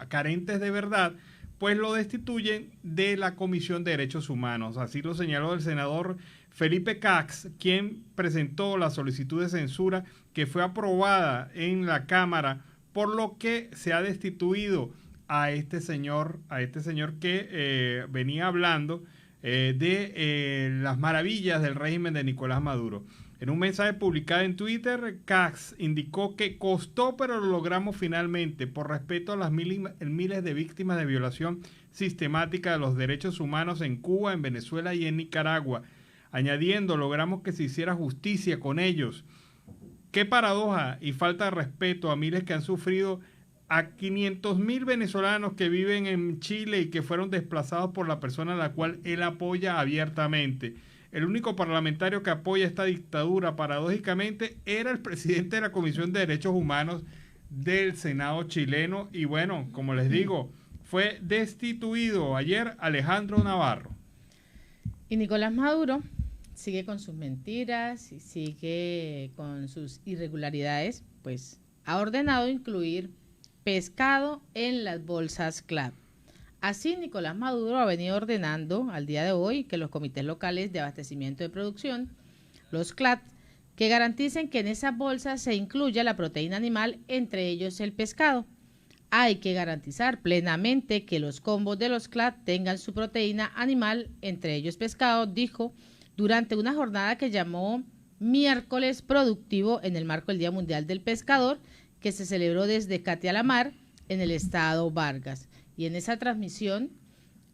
carentes de verdad, pues lo destituyen de la Comisión de Derechos Humanos. Así lo señaló el senador Felipe Cax, quien presentó la solicitud de censura que fue aprobada en la Cámara, por lo que se ha destituido a este señor que venía hablando de las maravillas del régimen de Nicolás Maduro. En un mensaje publicado en Twitter, Cax indicó que costó, pero lo logramos finalmente, por respeto a las miles de víctimas de violación sistemática de los derechos humanos en Cuba, en Venezuela y en Nicaragua. Añadiendo, logramos que se hiciera justicia con ellos. Qué paradoja y falta de respeto a miles que han sufrido, a 500.000 venezolanos que viven en Chile y que fueron desplazados por la persona a la cual él apoya abiertamente. El único parlamentario que apoya esta dictadura, paradójicamente, era el presidente de la Comisión de Derechos Humanos del Senado chileno. Y bueno, como les digo, fue destituido ayer Alejandro Navarro. Y Nicolás Maduro sigue con sus mentiras y sigue con sus irregularidades, pues ha ordenado incluir pescado en las bolsas CLAP. Así, Nicolás Maduro ha venido ordenando al día de hoy que los comités locales de abastecimiento de producción, los CLAT, que garanticen que en esas bolsas se incluya la proteína animal, entre ellos el pescado. Hay que garantizar plenamente que los combos de los CLAT tengan su proteína animal, entre ellos pescado, dijo durante una jornada que llamó Miércoles Productivo en el marco del Día Mundial del Pescador, que se celebró desde Catia la Mar en el estado Vargas. Y en esa transmisión,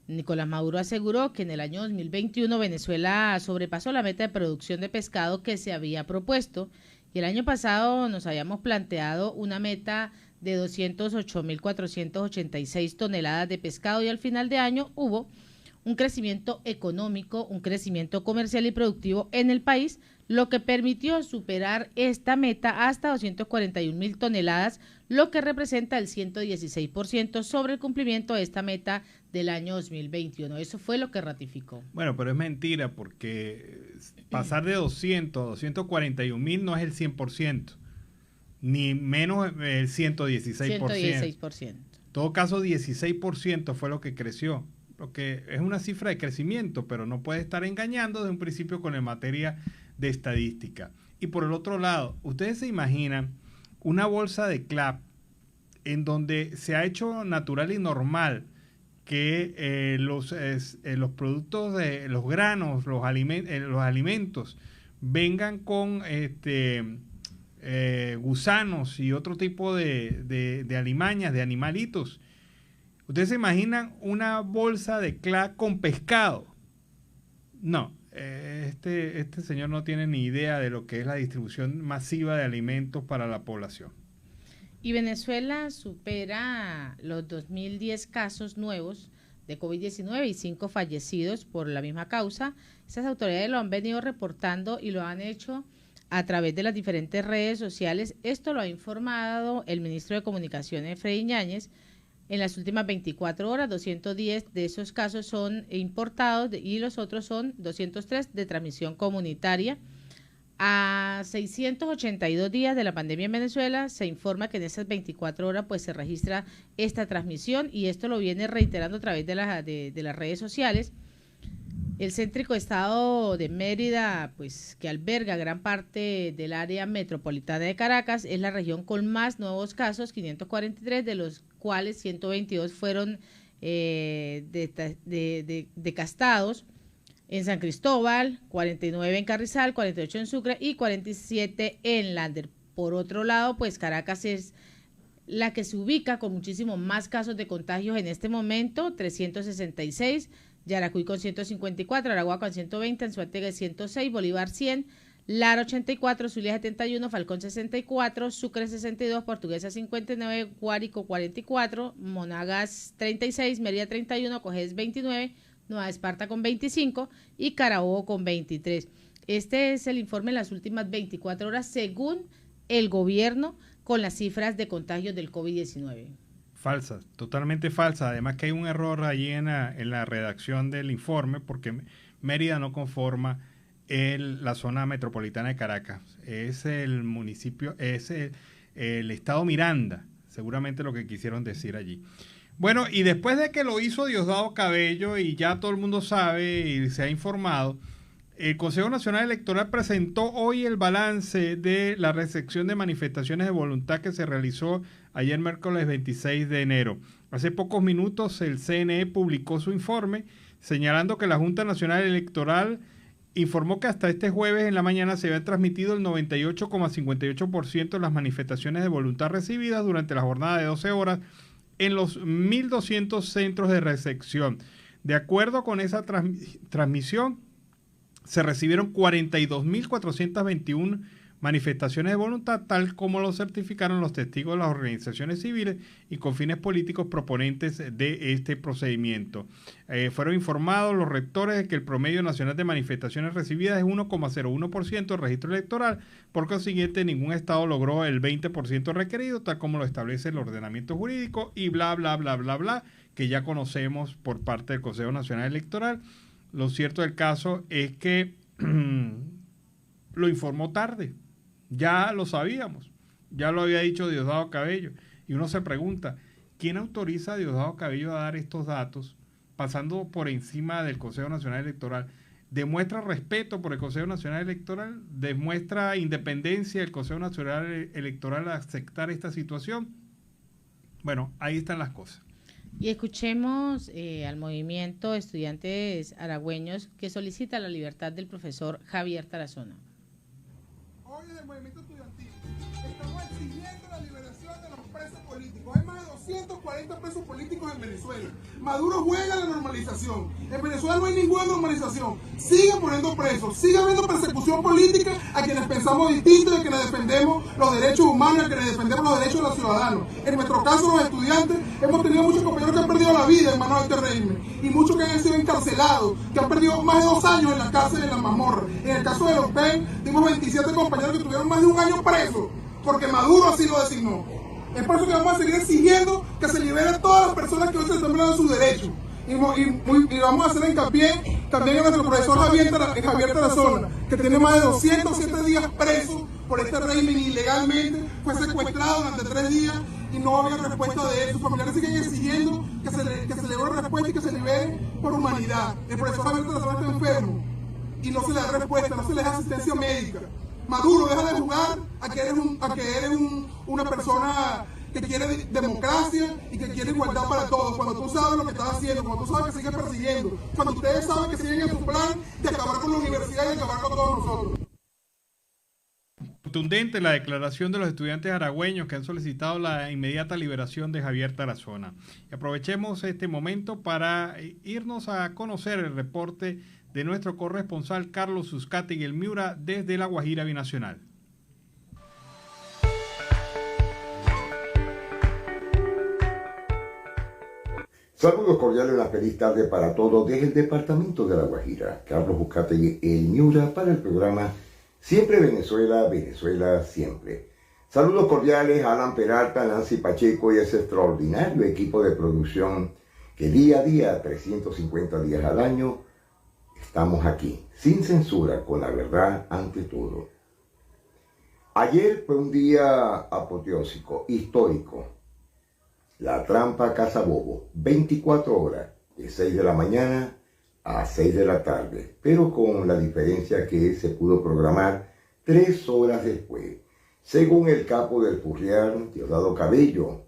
Nicolás Maduro aseguró que en el año 2021 Venezuela sobrepasó la meta de producción de pescado que se había propuesto, y el año pasado nos habíamos planteado una meta de 208.486 toneladas de pescado, y al final de año hubo un crecimiento económico, un crecimiento comercial y productivo en el país, lo que permitió superar esta meta hasta 241.000 toneladas, lo que representa el 116% sobre el cumplimiento de esta meta del año 2021. Eso fue lo que ratificó. Bueno, pero es mentira, porque pasar de 200 a 241.000 no es el 100%, ni menos el 116%. 116%. En todo caso, 16% fue lo que creció, lo que es una cifra de crecimiento, pero no puede estar engañando desde un principio con la materia de estadística. Y por el otro lado, ustedes se imaginan una bolsa de CLAP en donde se ha hecho natural y normal que los productos de los granos, los alimentos vengan con gusanos y otro tipo de alimañas, de animalitos. ¿Ustedes se imaginan una bolsa de CLAP con pescado? No. Este señor no tiene ni idea de lo que es la distribución masiva de alimentos para la población. Y Venezuela supera los 2.010 casos nuevos de COVID-19 y 5 fallecidos por la misma causa. Esas autoridades lo han venido reportando y lo han hecho a través de las diferentes redes sociales. Esto lo ha informado el ministro de Comunicaciones, Freddy Yáñez. En las últimas 24 horas, 210 de esos casos son importados y los otros son 203 de transmisión comunitaria. A 682 días de la pandemia en Venezuela, se informa que en esas 24 horas pues se registra esta transmisión, y esto lo viene reiterando a través de las redes sociales. El céntrico estado de Mérida, pues que alberga gran parte del área metropolitana de Caracas, es la región con más nuevos casos, 543, de los cuales 122 fueron decastados en San Cristóbal, 49 en Carrizal, 48 en Sucre y 47 en Lander. Por otro lado, pues Caracas es la que se ubica con muchísimo más casos de contagios en este momento, 366, Yaracuy con 154, Aragua con 120, Anzoátegui 106, Bolívar 100, Lara 84, Zulia 71, Falcón 64, Sucre 62, Portuguesa 59, Guárico 44, Monagas 36, Mérida 31, Cojedes 29, Nueva Esparta con 25 y Carabobo con 23. Este es el informe en las últimas 24 horas según el gobierno con las cifras de contagios del COVID-19. Falsas, totalmente falsas. Además que hay un error allí en la redacción del informe porque Mérida no conforma la zona metropolitana de Caracas. Es el municipio, es el estado Miranda, seguramente lo que quisieron decir allí. Bueno, y después de que lo hizo Diosdado Cabello y ya todo el mundo sabe y se ha informado, el Consejo Nacional Electoral presentó hoy el balance de la recepción de manifestaciones de voluntad que se realizó ayer miércoles 26 de enero. Hace pocos minutos el CNE publicó su informe señalando que la Junta Nacional Electoral informó que hasta este jueves en la mañana se había transmitido el 98,58% de las manifestaciones de voluntad recibidas durante la jornada de 12 horas en los 1.200 centros de recepción. De acuerdo con esa transmisión, se recibieron 42.421 manifestaciones de voluntad, tal como lo certificaron los testigos de las organizaciones civiles y con fines políticos proponentes de este procedimiento. Fueron informados los rectores de que el promedio nacional de manifestaciones recibidas es 1,01% del registro electoral, por consiguiente ningún estado logró el 20% requerido, tal como lo establece el ordenamiento jurídico y bla, bla, bla, bla, bla, que ya conocemos por parte del Consejo Nacional Electoral. Lo cierto del caso es que lo informó tarde, ya lo sabíamos, ya lo había dicho Diosdado Cabello, y uno se pregunta, ¿quién autoriza a Diosdado Cabello a dar estos datos pasando por encima del Consejo Nacional Electoral? ¿Demuestra respeto por el Consejo Nacional Electoral? ¿Demuestra independencia del Consejo Nacional Electoral a aceptar esta situación? Bueno, ahí están las cosas. Y escuchemos al movimiento de estudiantes aragüeños que solicita la libertad del profesor Javier Tarazona. Hoy en el movimiento estudiantil estamos exigiendo la liberación de los presos políticos. Hay más de 240 presos políticos en Venezuela. Maduro juega la normalización. En Venezuela no hay ninguna normalización. Sigue poniendo presos, sigue habiendo persecución política a quienes pensamos distinto y a quienes defendemos los derechos humanos, a quienes defendemos los derechos de los ciudadanos. En nuestro caso, los estudiantes, hemos tenido muchos compañeros que han perdido la vida en manos de este régimen y muchos que han sido encarcelados, que han perdido más de 2 años en la cárcel, en la mazmorra. En el caso de los PEN, tuvimos 27 compañeros que tuvieron más de 1 año presos porque Maduro así lo designó. Es por eso que vamos a seguir exigiendo que se liberen todas las personas que hoy se están violando sus derechos. Y vamos a hacer hincapié también en nuestro profesor Javier Tarazona, que tiene más de 207 días preso por este régimen ilegalmente, fue secuestrado durante 3 días y no había respuesta de él. Sus familiares siguen exigiendo que se le dé respuesta y que se libere por humanidad. El profesor Javier Tarazona está enfermo y no se le da respuesta, no se le da asistencia médica. Maduro, deja de jugar a que eres una persona que quiere democracia y que quiere igualdad para todos. Cuando tú sabes lo que estás haciendo, cuando tú sabes que sigues persiguiendo, cuando ustedes saben que siguen en su plan de acabar con la universidad y acabar con todos nosotros. Contundente la declaración de los estudiantes aragüeños que han solicitado la inmediata liberación de Javier Tarazona. Y aprovechemos este momento para irnos a conocer el reporte de nuestro corresponsal Carlos Suscate el Miura desde La Guajira Binacional. Saludos cordiales, una feliz tarde para todos desde el departamento de La Guajira. Carlos Suscate el Miura para el programa Siempre Venezuela, Venezuela Siempre. Saludos cordiales a Alan Peralta, Nancy Pacheco y ese extraordinario equipo de producción que día a día, 350 días al año, estamos aquí, sin censura, con la verdad ante todo. Ayer fue un día apoteósico, histórico. La trampa Casabobo, 24 horas, de 6 de la mañana a 6 de la tarde, pero con la diferencia que se pudo programar 3 horas después. Según el capo del Furriar, Diosdado Cabello,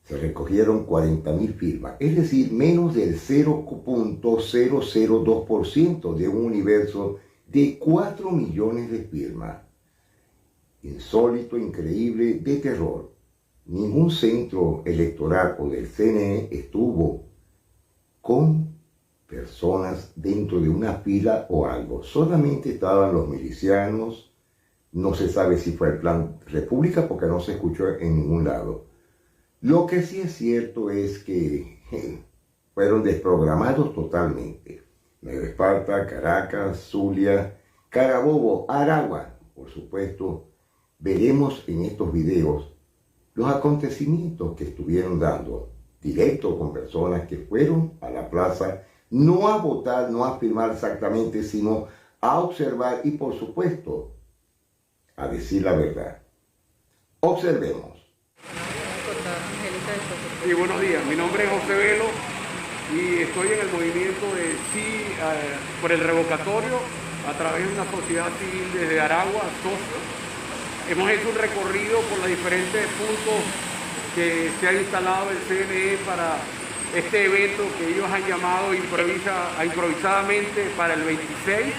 se recogieron 40.000 firmas, es decir, menos del 0.002% de un universo de 4 millones de firmas. Insólito, increíble, de terror. Ningún centro electoral o del CNE estuvo con personas dentro de una fila o algo. Solamente estaban los milicianos. No se sabe si fue el plan República porque no se escuchó en ningún lado. Lo que sí es cierto es que fueron desprogramados totalmente. Nueva Esparta, Caracas, Zulia, Carabobo, Aragua, por supuesto. Veremos en estos videos los acontecimientos que estuvieron dando, directo con personas que fueron a la plaza, no a votar, no a firmar exactamente, sino a observar y, por supuesto, a decir la verdad. Observemos. Sí, buenos días. Mi nombre es José Velo y estoy en el movimiento de sí por el revocatorio a través de una sociedad civil desde Aragua, Socio. Hemos hecho un recorrido por los diferentes puntos que se ha instalado el CNE para este evento que ellos han llamado improvisadamente para el 26.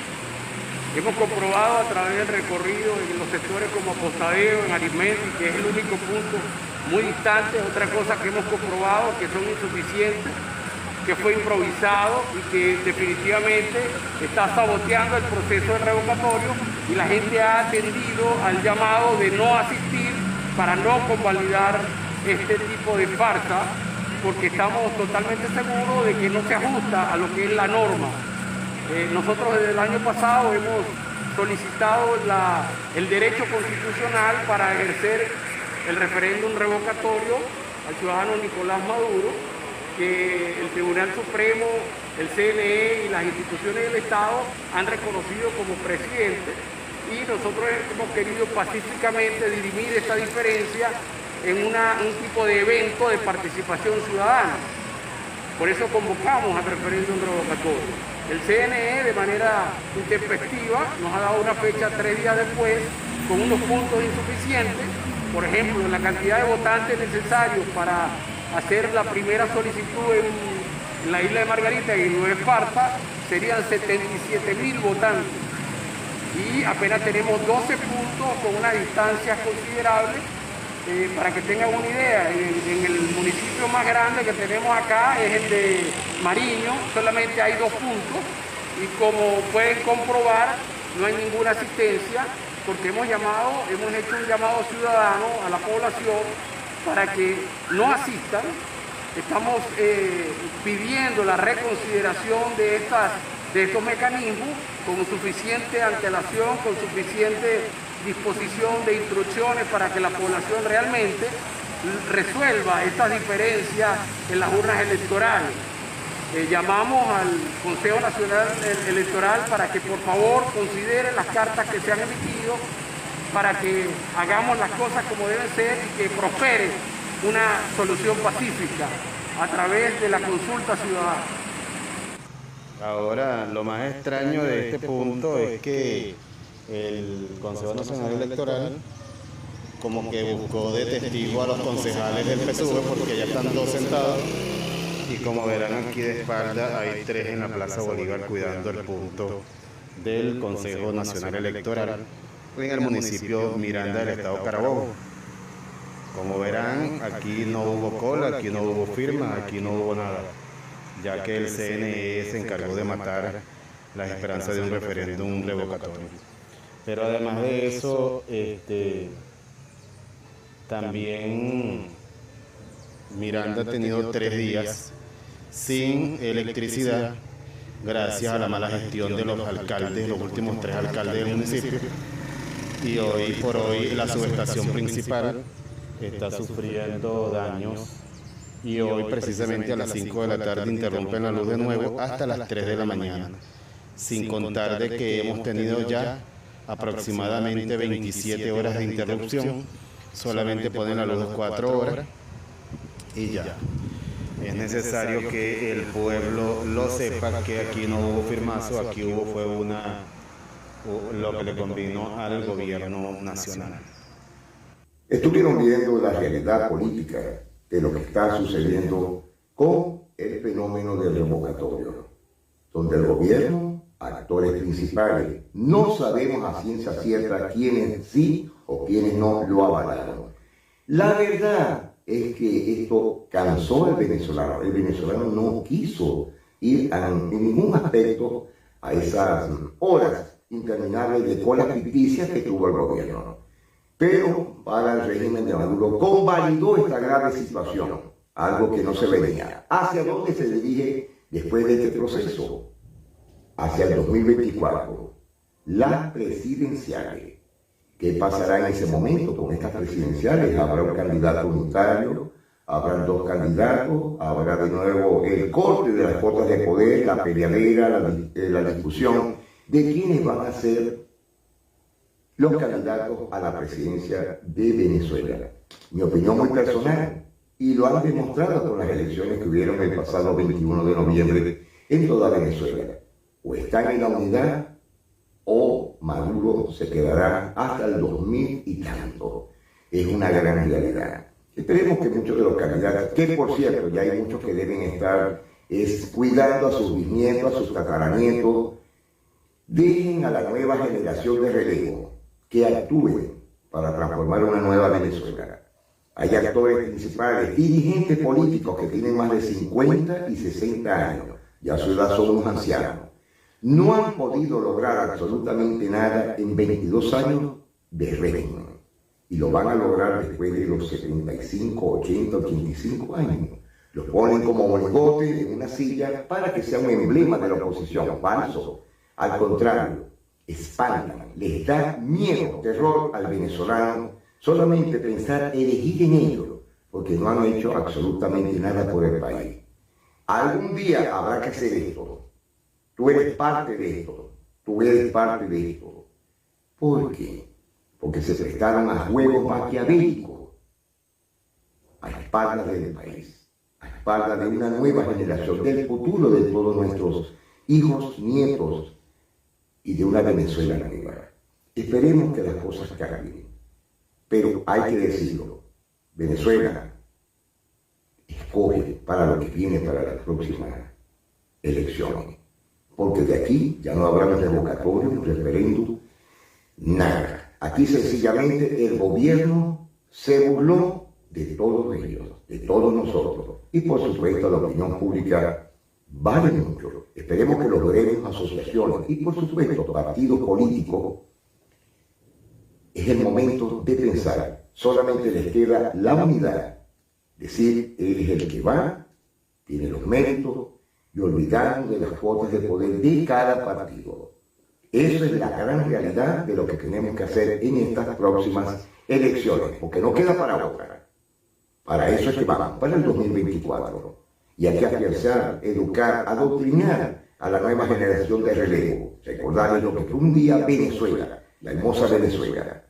Hemos comprobado a través del recorrido en los sectores como Apostadero, en Arismendi, que es el único punto muy distante. Otra cosa que hemos comprobado que son insuficientes, que fue improvisado y que definitivamente está saboteando el proceso de revocatorio, y la gente ha atendido al llamado de no asistir para no convalidar este tipo de farsa, porque estamos totalmente seguros de que no se ajusta a lo que es la norma. Nosotros desde el año pasado hemos solicitado el derecho constitucional para ejercer el referéndum revocatorio al ciudadano Nicolás Maduro, que el Tribunal Supremo, el CNE y las instituciones del Estado han reconocido como presidente, y nosotros hemos querido pacíficamente dirimir esta diferencia en un tipo de evento de participación ciudadana. Por eso convocamos al referéndum revocatorio. El CNE, de manera intempestiva, nos ha dado una fecha 3 días después, con unos puntos insuficientes. Por ejemplo, la cantidad de votantes necesarios para hacer la primera solicitud en la isla de Margarita y en Nueva Esparta serían 77.000 votantes. Y apenas tenemos 12 puntos con una distancia considerable. Para que tengan una idea, en el municipio más grande que tenemos acá es el de Mariño, solamente hay 2 puntos, y como pueden comprobar no hay ninguna asistencia, porque hemos hecho un llamado ciudadano a la población para que no asistan. Estamos pidiendo la reconsideración de estos mecanismos con suficiente antelación, con suficiente disposición de instrucciones para que la población realmente resuelva estas diferencias en las urnas electorales. Llamamos al Consejo Nacional Electoral para que por favor considere las cartas que se han emitido, para que hagamos las cosas como deben ser y que prospere una solución pacífica a través de la consulta ciudadana. Ahora, lo más extraño de este punto es que el Consejo Nacional Electoral como que buscó de testigo a los concejales del PSUV, porque ya están 2 sentados, y como verán aquí de espalda hay 3 en la Plaza Bolívar cuidando el punto del Consejo Nacional Electoral en el municipio Miranda del estado Carabobo. Como verán, aquí no hubo cola, aquí no hubo firma, aquí no hubo nada, ya que el CNE se encargó de matar las esperanzas de un referéndum revocatorio. Pero además de eso, también Miranda ha tenido 3 días sin electricidad gracias a la mala gestión de los alcaldes, los últimos 3 alcaldes del municipio. Y hoy por hoy la subestación principal está sufriendo daños, y hoy precisamente a las 5 de la tarde interrumpen la luz de nuevo hasta las 3 de la mañana, sin contar de que hemos tenido ya aproximadamente 27 horas de interrupción. Solamente ponen la luz 4 horas y ya. Es necesario que el pueblo lo sepa, que aquí no hubo firmazo, aquí fue lo que le convino al gobierno nacional. Estuvieron viendo la realidad política de lo que está sucediendo con el fenómeno del revocatorio, donde el gobierno, actores principales, no sabemos a ciencia cierta quiénes sí o quiénes no lo avalaron. La verdad es que esto cansó al venezolano. El venezolano no quiso ir en ningún aspecto a esas horas interminables de colas ficticias que tuvo el gobierno. Pero para el régimen de Maduro convalidó esta grave situación, algo que no se venía. ¿Hacia dónde se dirige después de este proceso? Hacia el 2024, las presidenciales. ¿Qué pasará en ese momento con estas presidenciales? ¿Habrá un candidato unitario? ¿Habrán dos candidatos? ¿Habrá de nuevo el corte de las cuotas de poder, la peleadera, la discusión de quiénes van a ser los candidatos a la presidencia de Venezuela? Mi opinión muy personal, y lo han demostrado con las elecciones que hubieron el pasado 21 de noviembre en toda Venezuela. O están en la unidad o Maduro se quedará hasta el 2000 y tanto. Es una gran realidad. Esperemos que muchos de los candidatos, que por cierto ya hay muchos que deben estar cuidando a sus bisnietos, a sus tataranietos, dejen a la nueva generación de relevo que actúen para transformar una nueva Venezuela. Hay actores principales, dirigentes políticos que tienen más de 50 y 60 años, y a su edad son unos ancianos. No han podido lograr absolutamente nada en 22 años de régimen. Y lo van a lograr después de los 75, 80, 85 años. Los ponen como monigote en una silla para que sea un emblema de la oposición. Falso. Al contrario, espantan, les da miedo, terror al venezolano solamente pensar elegir en ellos, porque no han hecho absolutamente nada por el país. Algún día habrá que hacer esto. Tú eres parte de esto, tú eres parte de esto. ¿Por qué? Porque se prestaron a juegos maquiavélicos a espaldas del país, a espaldas de una nueva generación, del futuro de todos nuestros hijos, nietos y de una Venezuela nueva. Esperemos que las cosas cambien, pero hay que decirlo, Venezuela escoge para lo que viene para las próximas elecciones. Porque de aquí ya no habrá un revocatorio, un referéndum, nada. Aquí sencillamente el gobierno se burló de todos ellos, de todos nosotros. Y por supuesto la opinión pública vale mucho. Esperemos que los gremios, asociaciones y por supuesto partidos políticos, es el momento de pensar. Solamente les queda la unidad. Decir, él es el que va, tiene los méritos, y olvidarnos de las cuotas de poder de cada partido. Eso es la gran realidad de lo que tenemos que hacer en estas próximas elecciones, porque no queda para otra. Para eso es que vamos, para el 2024. Y hay que afianzar, educar, adoctrinar a la nueva generación de relevo. Recordarles lo que fue un día Venezuela, la hermosa Venezuela.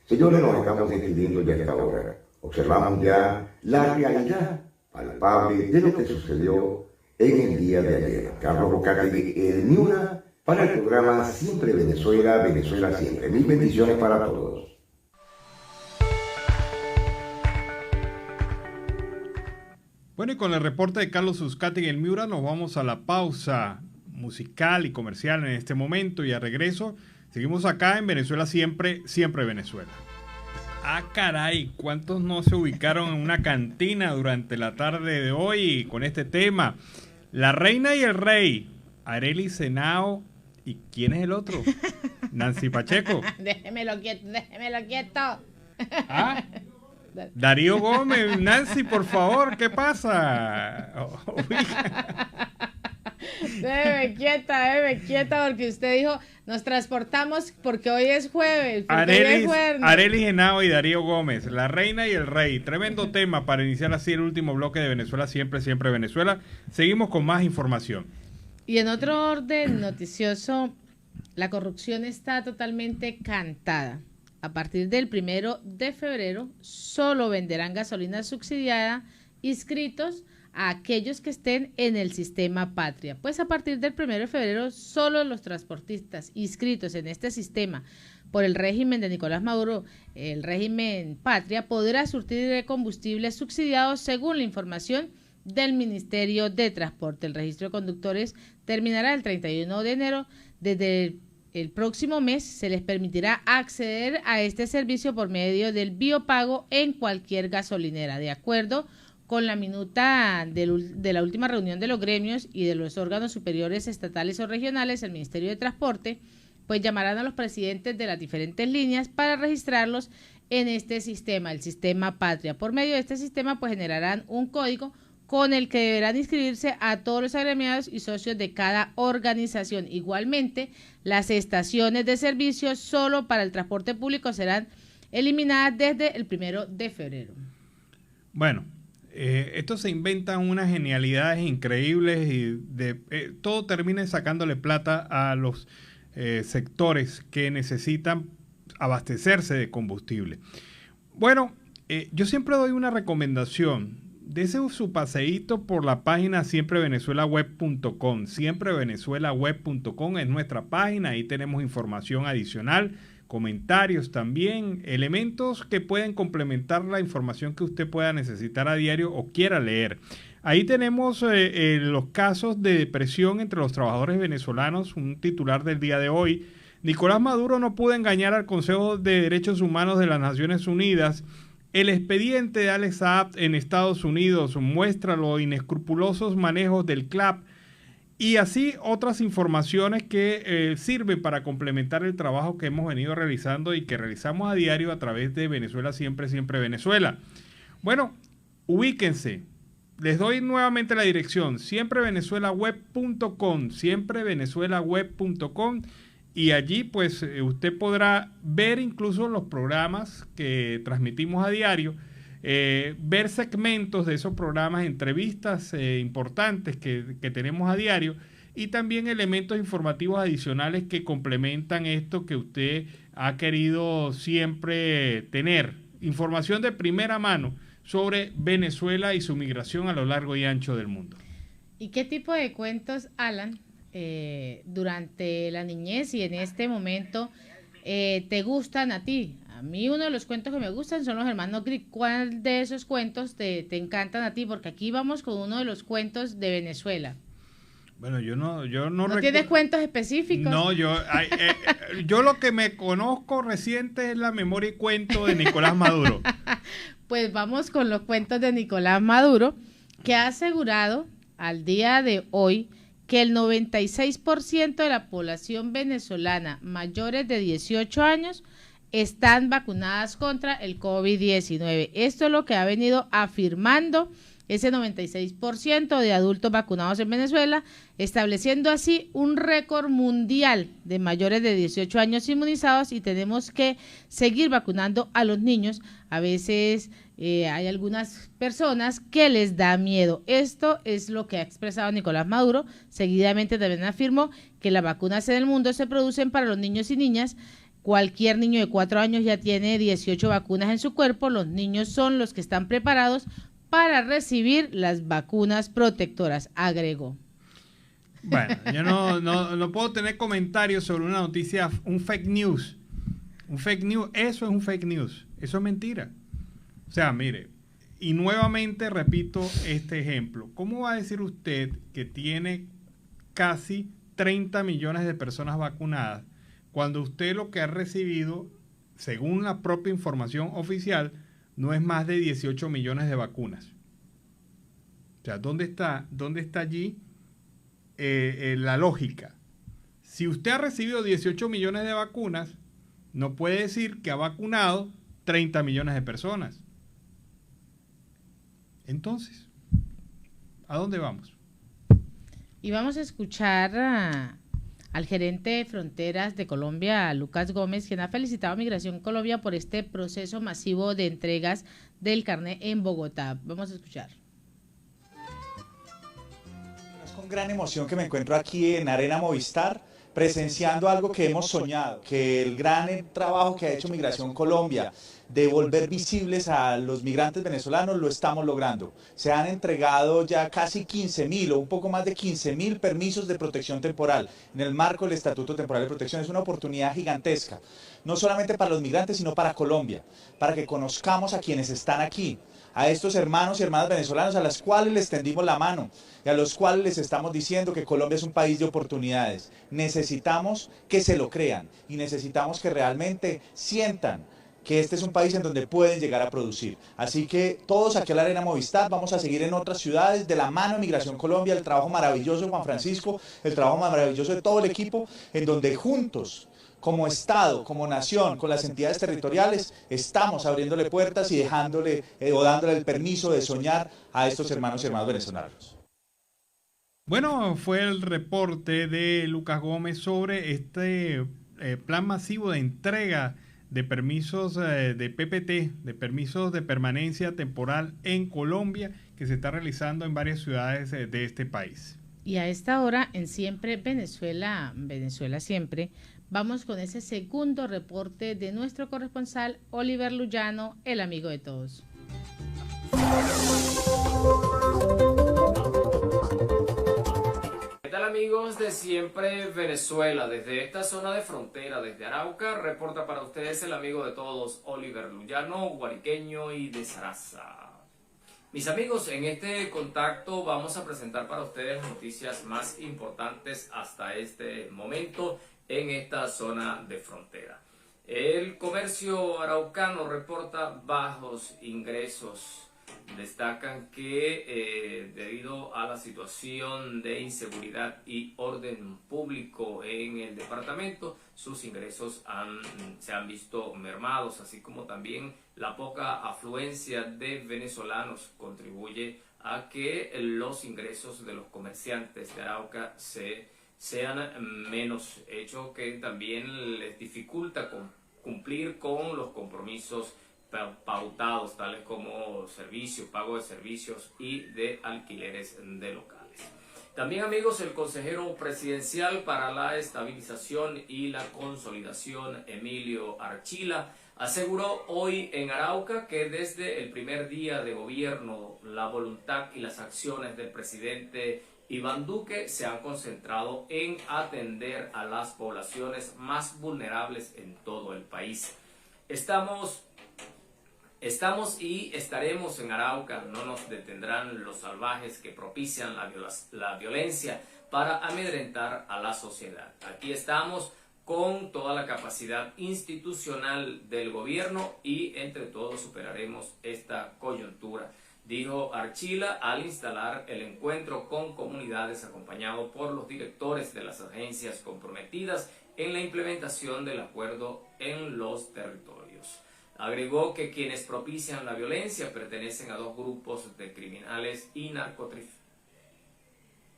Señores, nos estamos despidiendo ya a esta hora. Observamos ya la realidad palpable de lo que sucedió en el día de ayer. Carlos Bocati, el Miura, para el programa Siempre Venezuela, Venezuela Siempre. Mil bendiciones para todos. Bueno, y con el reporte de Carlos Uzcategui y el Miura nos vamos a la pausa musical y comercial en este momento, y a regreso seguimos acá en Venezuela Siempre, Siempre Venezuela. Ah, caray, ¿cuántos no se ubicaron en una cantina durante la tarde de hoy con este tema? La reina y el rey, Arelis Henao, ¿y quién es el otro? Nancy Pacheco. Déjemelo quieto. ¿Ah? Darío Gómez. Nancy, por favor, ¿qué pasa? Déjeme quieta, porque usted dijo, nos transportamos porque hoy es jueves. Arelis Henao y Darío Gómez, la reina y el rey. Tremendo tema para iniciar así el último bloque de Venezuela Siempre, Siempre Venezuela. Seguimos con más información. Y en otro orden noticioso, la corrupción está totalmente cantada. A partir del 1 de febrero, solo venderán gasolina subsidiada inscritos a aquellos que estén en el sistema Patria. Pues a partir del 1 de febrero, solo los transportistas inscritos en este sistema por el régimen de Nicolás Maduro, el régimen Patria, podrá surtir de combustibles subsidiados según la información del Ministerio de Transporte. El registro de conductores terminará el 31 de enero. Desde el próximo mes se les permitirá acceder a este servicio por medio del biopago en cualquier gasolinera, de acuerdo con la minuta de la última reunión de los gremios y de los órganos superiores estatales o regionales, el Ministerio de Transporte, pues llamarán a los presidentes de las diferentes líneas para registrarlos en este sistema, el sistema Patria. Por medio de este sistema, pues generarán un código con el que deberán inscribirse a todos los agremiados y socios de cada organización. Igualmente, las estaciones de servicio solo para el transporte público serán eliminadas desde el 1 de febrero. Bueno, estos se inventan unas genialidades increíbles y todo termina sacándole plata a los sectores que necesitan abastecerse de combustible. Bueno, yo siempre doy una recomendación. Dese su paseíto por la página siemprevenezuelaweb.com. Siemprevenezuelaweb.com es nuestra página. Ahí tenemos información adicional, comentarios también, elementos que pueden complementar la información que usted pueda necesitar a diario o quiera leer. Ahí tenemos los casos de depresión entre los trabajadores venezolanos, un titular del día de hoy. Nicolás Maduro no pudo engañar al Consejo de Derechos Humanos de las Naciones Unidas. El expediente de Alex Saab en Estados Unidos muestra los inescrupulosos manejos del CLAP y así otras informaciones que sirven para complementar el trabajo que hemos venido realizando y que realizamos a diario a través de Venezuela Siempre, Siempre Venezuela. Bueno, ubíquense. Les doy nuevamente la dirección, siemprevenezuelaweb.com, siemprevenezuelaweb.com, y allí pues usted podrá ver incluso los programas que transmitimos a diario, ver segmentos de esos programas, entrevistas importantes que tenemos a diario y también elementos informativos adicionales que complementan esto que usted ha querido siempre tener. Información de primera mano sobre Venezuela y su migración a lo largo y ancho del mundo. ¿Y qué tipo de cuentos, Alan, durante la niñez y en este momento te gustan a ti? A mí uno de los cuentos que me gustan son los hermanos Grimm. ¿Cuál de esos cuentos te encantan a ti? Porque aquí vamos con uno de los cuentos de Venezuela. Bueno, yo no ¿tienes cuentos específicos? No, yo lo que me conozco reciente es la memoria y cuento de Nicolás Maduro. Pues vamos con los cuentos de Nicolás Maduro, que ha asegurado al día de hoy que el 96% de la población venezolana mayores de 18 años están vacunadas contra el COVID-19. Esto es lo que ha venido afirmando ese 96% de adultos vacunados en Venezuela, estableciendo así un récord mundial de mayores de 18 años inmunizados, y tenemos que seguir vacunando a los niños. A veces hay algunas personas que les da miedo. Esto es lo que ha expresado Nicolás Maduro. Seguidamente también afirmó que las vacunas en el mundo se producen para los niños y niñas. Cualquier niño de 4 años ya tiene 18 vacunas en su cuerpo. Los niños son los que están preparados para recibir las vacunas protectoras, agregó. Bueno, yo no puedo tener comentarios sobre una noticia, un fake news. Un fake news, eso es un fake news, eso es mentira. O sea, mire, y nuevamente repito este ejemplo. ¿Cómo va a decir usted que tiene casi 30 millones de personas vacunadas cuando usted lo que ha recibido, según la propia información oficial, no es más de 18 millones de vacunas? O sea, ¿dónde está allí la lógica? Si usted ha recibido 18 millones de vacunas, no puede decir que ha vacunado 30 millones de personas. Entonces, ¿a dónde vamos? Y vamos a escuchar al gerente de Fronteras de Colombia, Lucas Gómez, quien ha felicitado a Migración Colombia por este proceso masivo de entregas del carnet en Bogotá. Vamos a escuchar. Es con gran emoción que me encuentro aquí en Arena Movistar, presenciando algo que hemos soñado, que el gran trabajo que ha hecho Migración Colombia de volver visibles a los migrantes venezolanos lo estamos logrando. Se han entregado ya casi 15.000 o un poco más de 15.000 permisos de protección temporal en el marco del Estatuto Temporal de Protección. Es una oportunidad gigantesca, no solamente para los migrantes, sino para Colombia, para que conozcamos a quienes están aquí, a estos hermanos y hermanas venezolanos a las cuales les tendimos la mano y a los cuales les estamos diciendo que Colombia es un país de oportunidades. Necesitamos que se lo crean y necesitamos que realmente sientan que este es un país en donde pueden llegar a producir. Así que todos aquí a la Arena Movistar, vamos a seguir en otras ciudades de la mano de Migración Colombia, el trabajo maravilloso de Juan Francisco, el trabajo maravilloso de todo el equipo, en donde juntos, como Estado, como nación, con las entidades territoriales, estamos abriéndole puertas y dejándole o dándole el permiso de soñar a estos hermanos y hermanas venezolanos. Bueno, fue el reporte de Lucas Gómez sobre este plan masivo de entrega de permisos de PPT, de permisos de permanencia temporal en Colombia, que se está realizando en varias ciudades de este país. Y a esta hora, en Siempre Venezuela, Venezuela Siempre, vamos con ese segundo reporte de nuestro corresponsal Oliver Luyano, el amigo de todos. ¿Qué tal, amigos de Siempre Venezuela? Desde esta zona de frontera, desde Arauca, reporta para ustedes el amigo de todos, Oliver Luyano, guariqueño y de Saraza. Mis amigos, en este contacto vamos a presentar para ustedes noticias más importantes hasta este momento en esta zona de frontera. El comercio araucano reporta bajos ingresos. Destacan que debido a la situación de inseguridad y orden público en el departamento, sus ingresos se han visto mermados, así como también la poca afluencia de venezolanos contribuye a que los ingresos de los comerciantes de Arauca sean menos, hecho que también les dificulta cumplir con los compromisos pautados, tales como servicios, pago de servicios y de alquileres de locales. También, amigos, el consejero presidencial para la estabilización y la consolidación, Emilio Archila, aseguró hoy en Arauca que desde el primer día de gobierno la voluntad y las acciones del presidente Iván Duque se han concentrado en atender a las poblaciones más vulnerables en todo el país. Estamos y estaremos en Arauca, no nos detendrán los salvajes que propician la violencia para amedrentar a la sociedad. Aquí estamos con toda la capacidad institucional del gobierno y entre todos superaremos esta coyuntura, dijo Archila al instalar el encuentro con comunidades acompañado por los directores de las agencias comprometidas en la implementación del acuerdo en los territorios. Agregó que quienes propician la violencia pertenecen a dos grupos de criminales y narcotraficantes.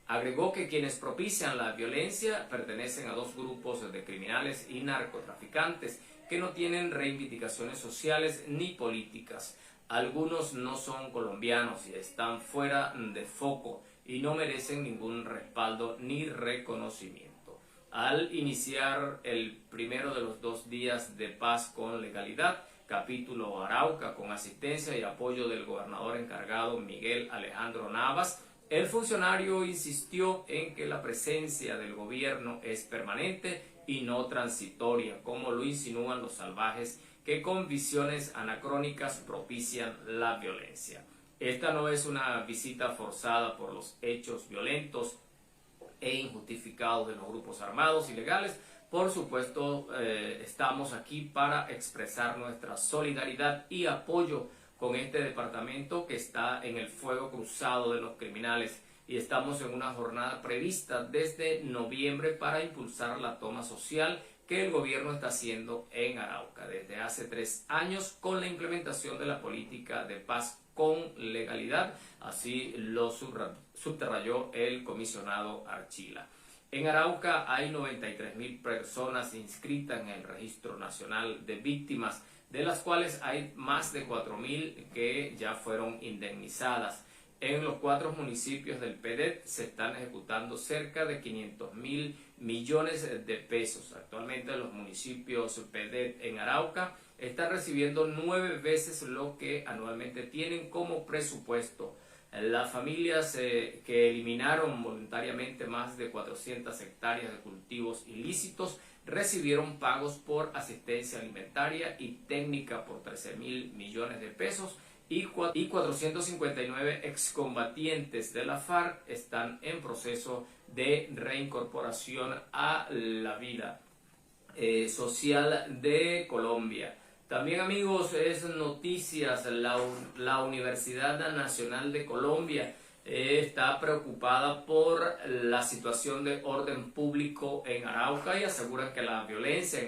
Agregó que quienes propician la violencia pertenecen a dos grupos de criminales y narcotraficantes que no tienen reivindicaciones sociales ni políticas. Algunos no son colombianos y están fuera de foco y no merecen ningún respaldo ni reconocimiento. Al iniciar el primero de los 2 días de paz con legalidad, capítulo Arauca, con asistencia y apoyo del gobernador encargado Miguel Alejandro Navas, el funcionario insistió en que la presencia del gobierno es permanente y no transitoria, como lo insinúan los salvajes que con visiones anacrónicas propician la violencia. Esta no es una visita forzada por los hechos violentos e injustificados de los grupos armados ilegales. Por supuesto, estamos aquí para expresar nuestra solidaridad y apoyo con este departamento que está en el fuego cruzado de los criminales y estamos en una jornada prevista desde noviembre para impulsar la toma social que el gobierno está haciendo en Arauca desde hace 3 años con la implementación de la política de paz con legalidad, así lo subrayó el comisionado Archila. En Arauca hay 93.000 personas inscritas en el Registro Nacional de Víctimas, de las cuales hay más de 4.000 que ya fueron indemnizadas. En los 4 municipios del PEDET se están ejecutando cerca de 500.000 millones de pesos. Actualmente los municipios PEDET en Arauca están recibiendo 9 veces lo que anualmente tienen como presupuesto. Las familias que eliminaron voluntariamente más de 400 hectáreas de cultivos ilícitos recibieron pagos por asistencia alimentaria y técnica por 13.000 millones de pesos y 459 excombatientes de la FARC están en proceso de reincorporación a la vida social de Colombia. También, amigos, es noticias, la Universidad Nacional de Colombia está preocupada por la situación de orden público en Arauca y aseguran que la violencia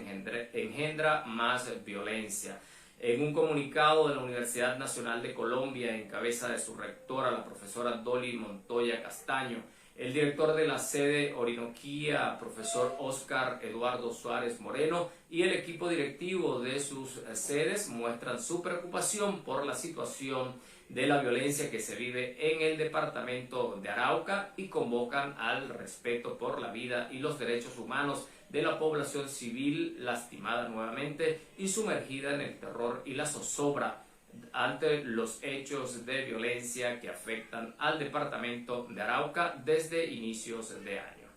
engendra más violencia. En un comunicado de la Universidad Nacional de Colombia, en cabeza de su rectora, la profesora Dolly Montoya Castaño, el director de la sede Orinoquía, profesor Oscar Eduardo Suárez Moreno, y el equipo directivo de sus sedes muestran su preocupación por la situación de la violencia que se vive en el departamento de Arauca y convocan al respeto por la vida y los derechos humanos de la población civil lastimada nuevamente y sumergida en el terror y la zozobra ante los hechos de violencia que afectan al departamento de Arauca desde inicios de año.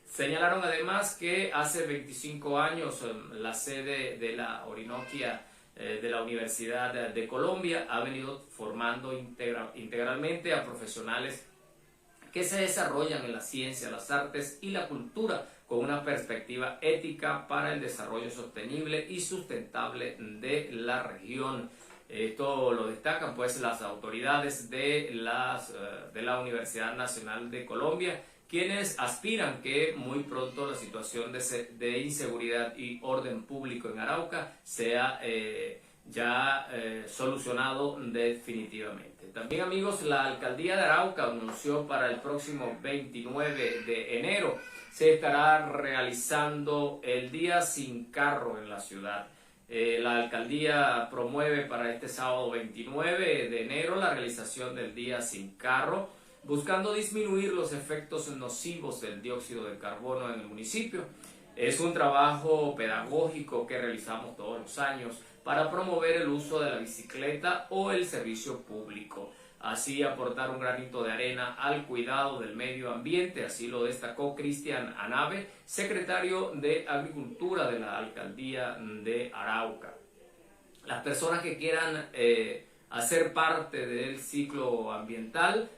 Señalaron además que hace 25 años la sede de la Orinoquía de la Universidad de Colombia ha venido formando integralmente a profesionales que se desarrollan en la ciencia, las artes y la cultura con una perspectiva ética para el desarrollo sostenible y sustentable de la región. Esto lo destacan pues las autoridades de la Universidad Nacional de Colombia, quienes aspiran que muy pronto la situación de inseguridad y orden público en Arauca sea solucionado definitivamente. También, amigos, la Alcaldía de Arauca anunció para el próximo 29 de enero se estará realizando el Día Sin Carro en la ciudad. La alcaldía promueve para este sábado 29 de enero la realización del Día Sin Carro, buscando disminuir los efectos nocivos del dióxido de carbono en el municipio. Es un trabajo pedagógico que realizamos todos los años para promover el uso de la bicicleta o el servicio público. Así aportar un granito de arena al cuidado del medio ambiente, así lo destacó Cristian Anave, secretario de Agricultura de la Alcaldía de Arauca. Las personas que quieran hacer parte del ciclo ambiental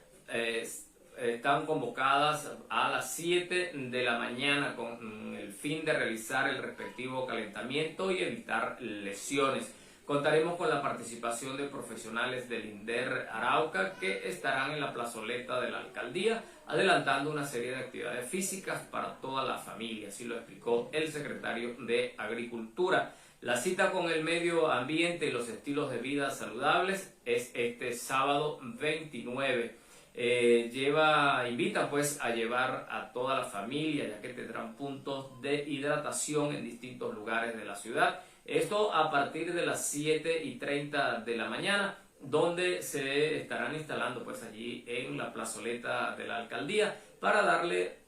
están convocadas a las 7 de la mañana con el fin de realizar el respectivo calentamiento y evitar lesiones. Contaremos con la participación de profesionales del INDER Arauca que estarán en la plazoleta de la alcaldía adelantando una serie de actividades físicas para toda la familia, así lo explicó el secretario de Agricultura. La cita con el medio ambiente y los estilos de vida saludables es este sábado 29. Invita pues a llevar a toda la familia, ya que tendrán puntos de hidratación en distintos lugares de la ciudad. Esto a partir de las 7:30 de la mañana, donde se estarán instalando pues allí en la plazoleta de la alcaldía para darle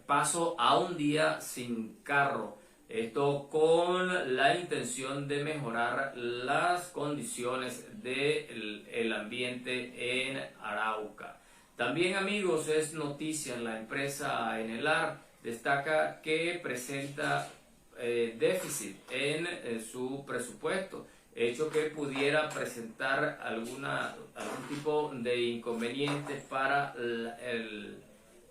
paso a un día sin carro. Esto con la intención de mejorar las condiciones del ambiente en Arauca. También, amigos, es noticia, la empresa Enelar destaca que presenta déficit en su presupuesto, hecho que pudiera presentar algún tipo de inconvenientes para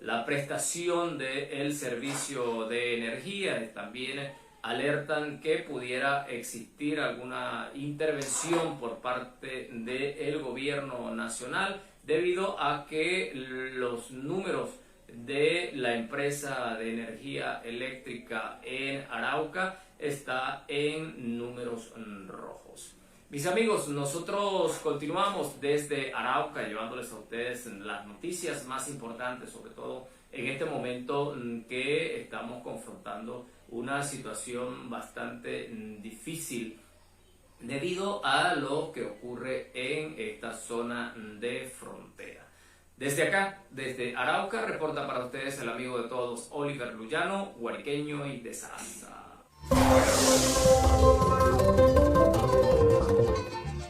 la prestación del servicio de energía. También alertan que pudiera existir alguna intervención por parte del gobierno nacional debido a que los números de la empresa de energía eléctrica en Arauca está en números rojos. Mis amigos, nosotros continuamos desde Arauca llevándoles a ustedes las noticias más importantes, sobre todo en este momento que estamos confrontando una situación bastante difícil debido a lo que ocurre en esta zona de frontera. Desde acá, desde Arauca, reporta para ustedes el amigo de todos, Oliver Luyano, huariqueño y de Sasa.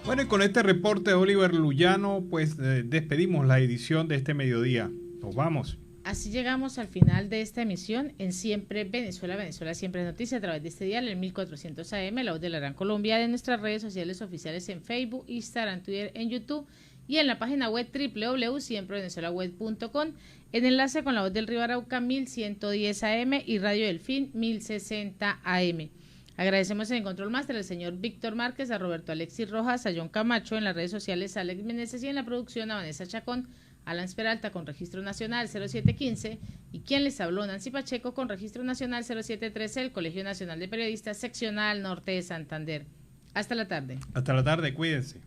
Bueno, y con este reporte de Oliver Luyano, pues despedimos la edición de este mediodía. Nos vamos. Así llegamos al final de esta emisión en Siempre Venezuela, Venezuela Siempre es Noticia, a través de este dial, el 1400 AM, la voz de la Gran Colombia, de nuestras redes sociales oficiales en Facebook, Instagram, Twitter, en YouTube y en la página web www.siemprevenezuelaweb.com, en enlace con la voz del Río Arauca 1110 AM y Radio Delfín 1060 AM. Agradecemos en el Control Master al señor Víctor Márquez, a Roberto Alexis Rojas, a John Camacho, en las redes sociales a Alex Meneses y en la producción a Vanessa Chacón, Alan Peralta con Registro Nacional 0715 y quien les habló, Nancy Pacheco, con Registro Nacional 0713, el Colegio Nacional de Periodistas Seccional Norte de Santander. Hasta la tarde. Hasta la tarde, cuídense.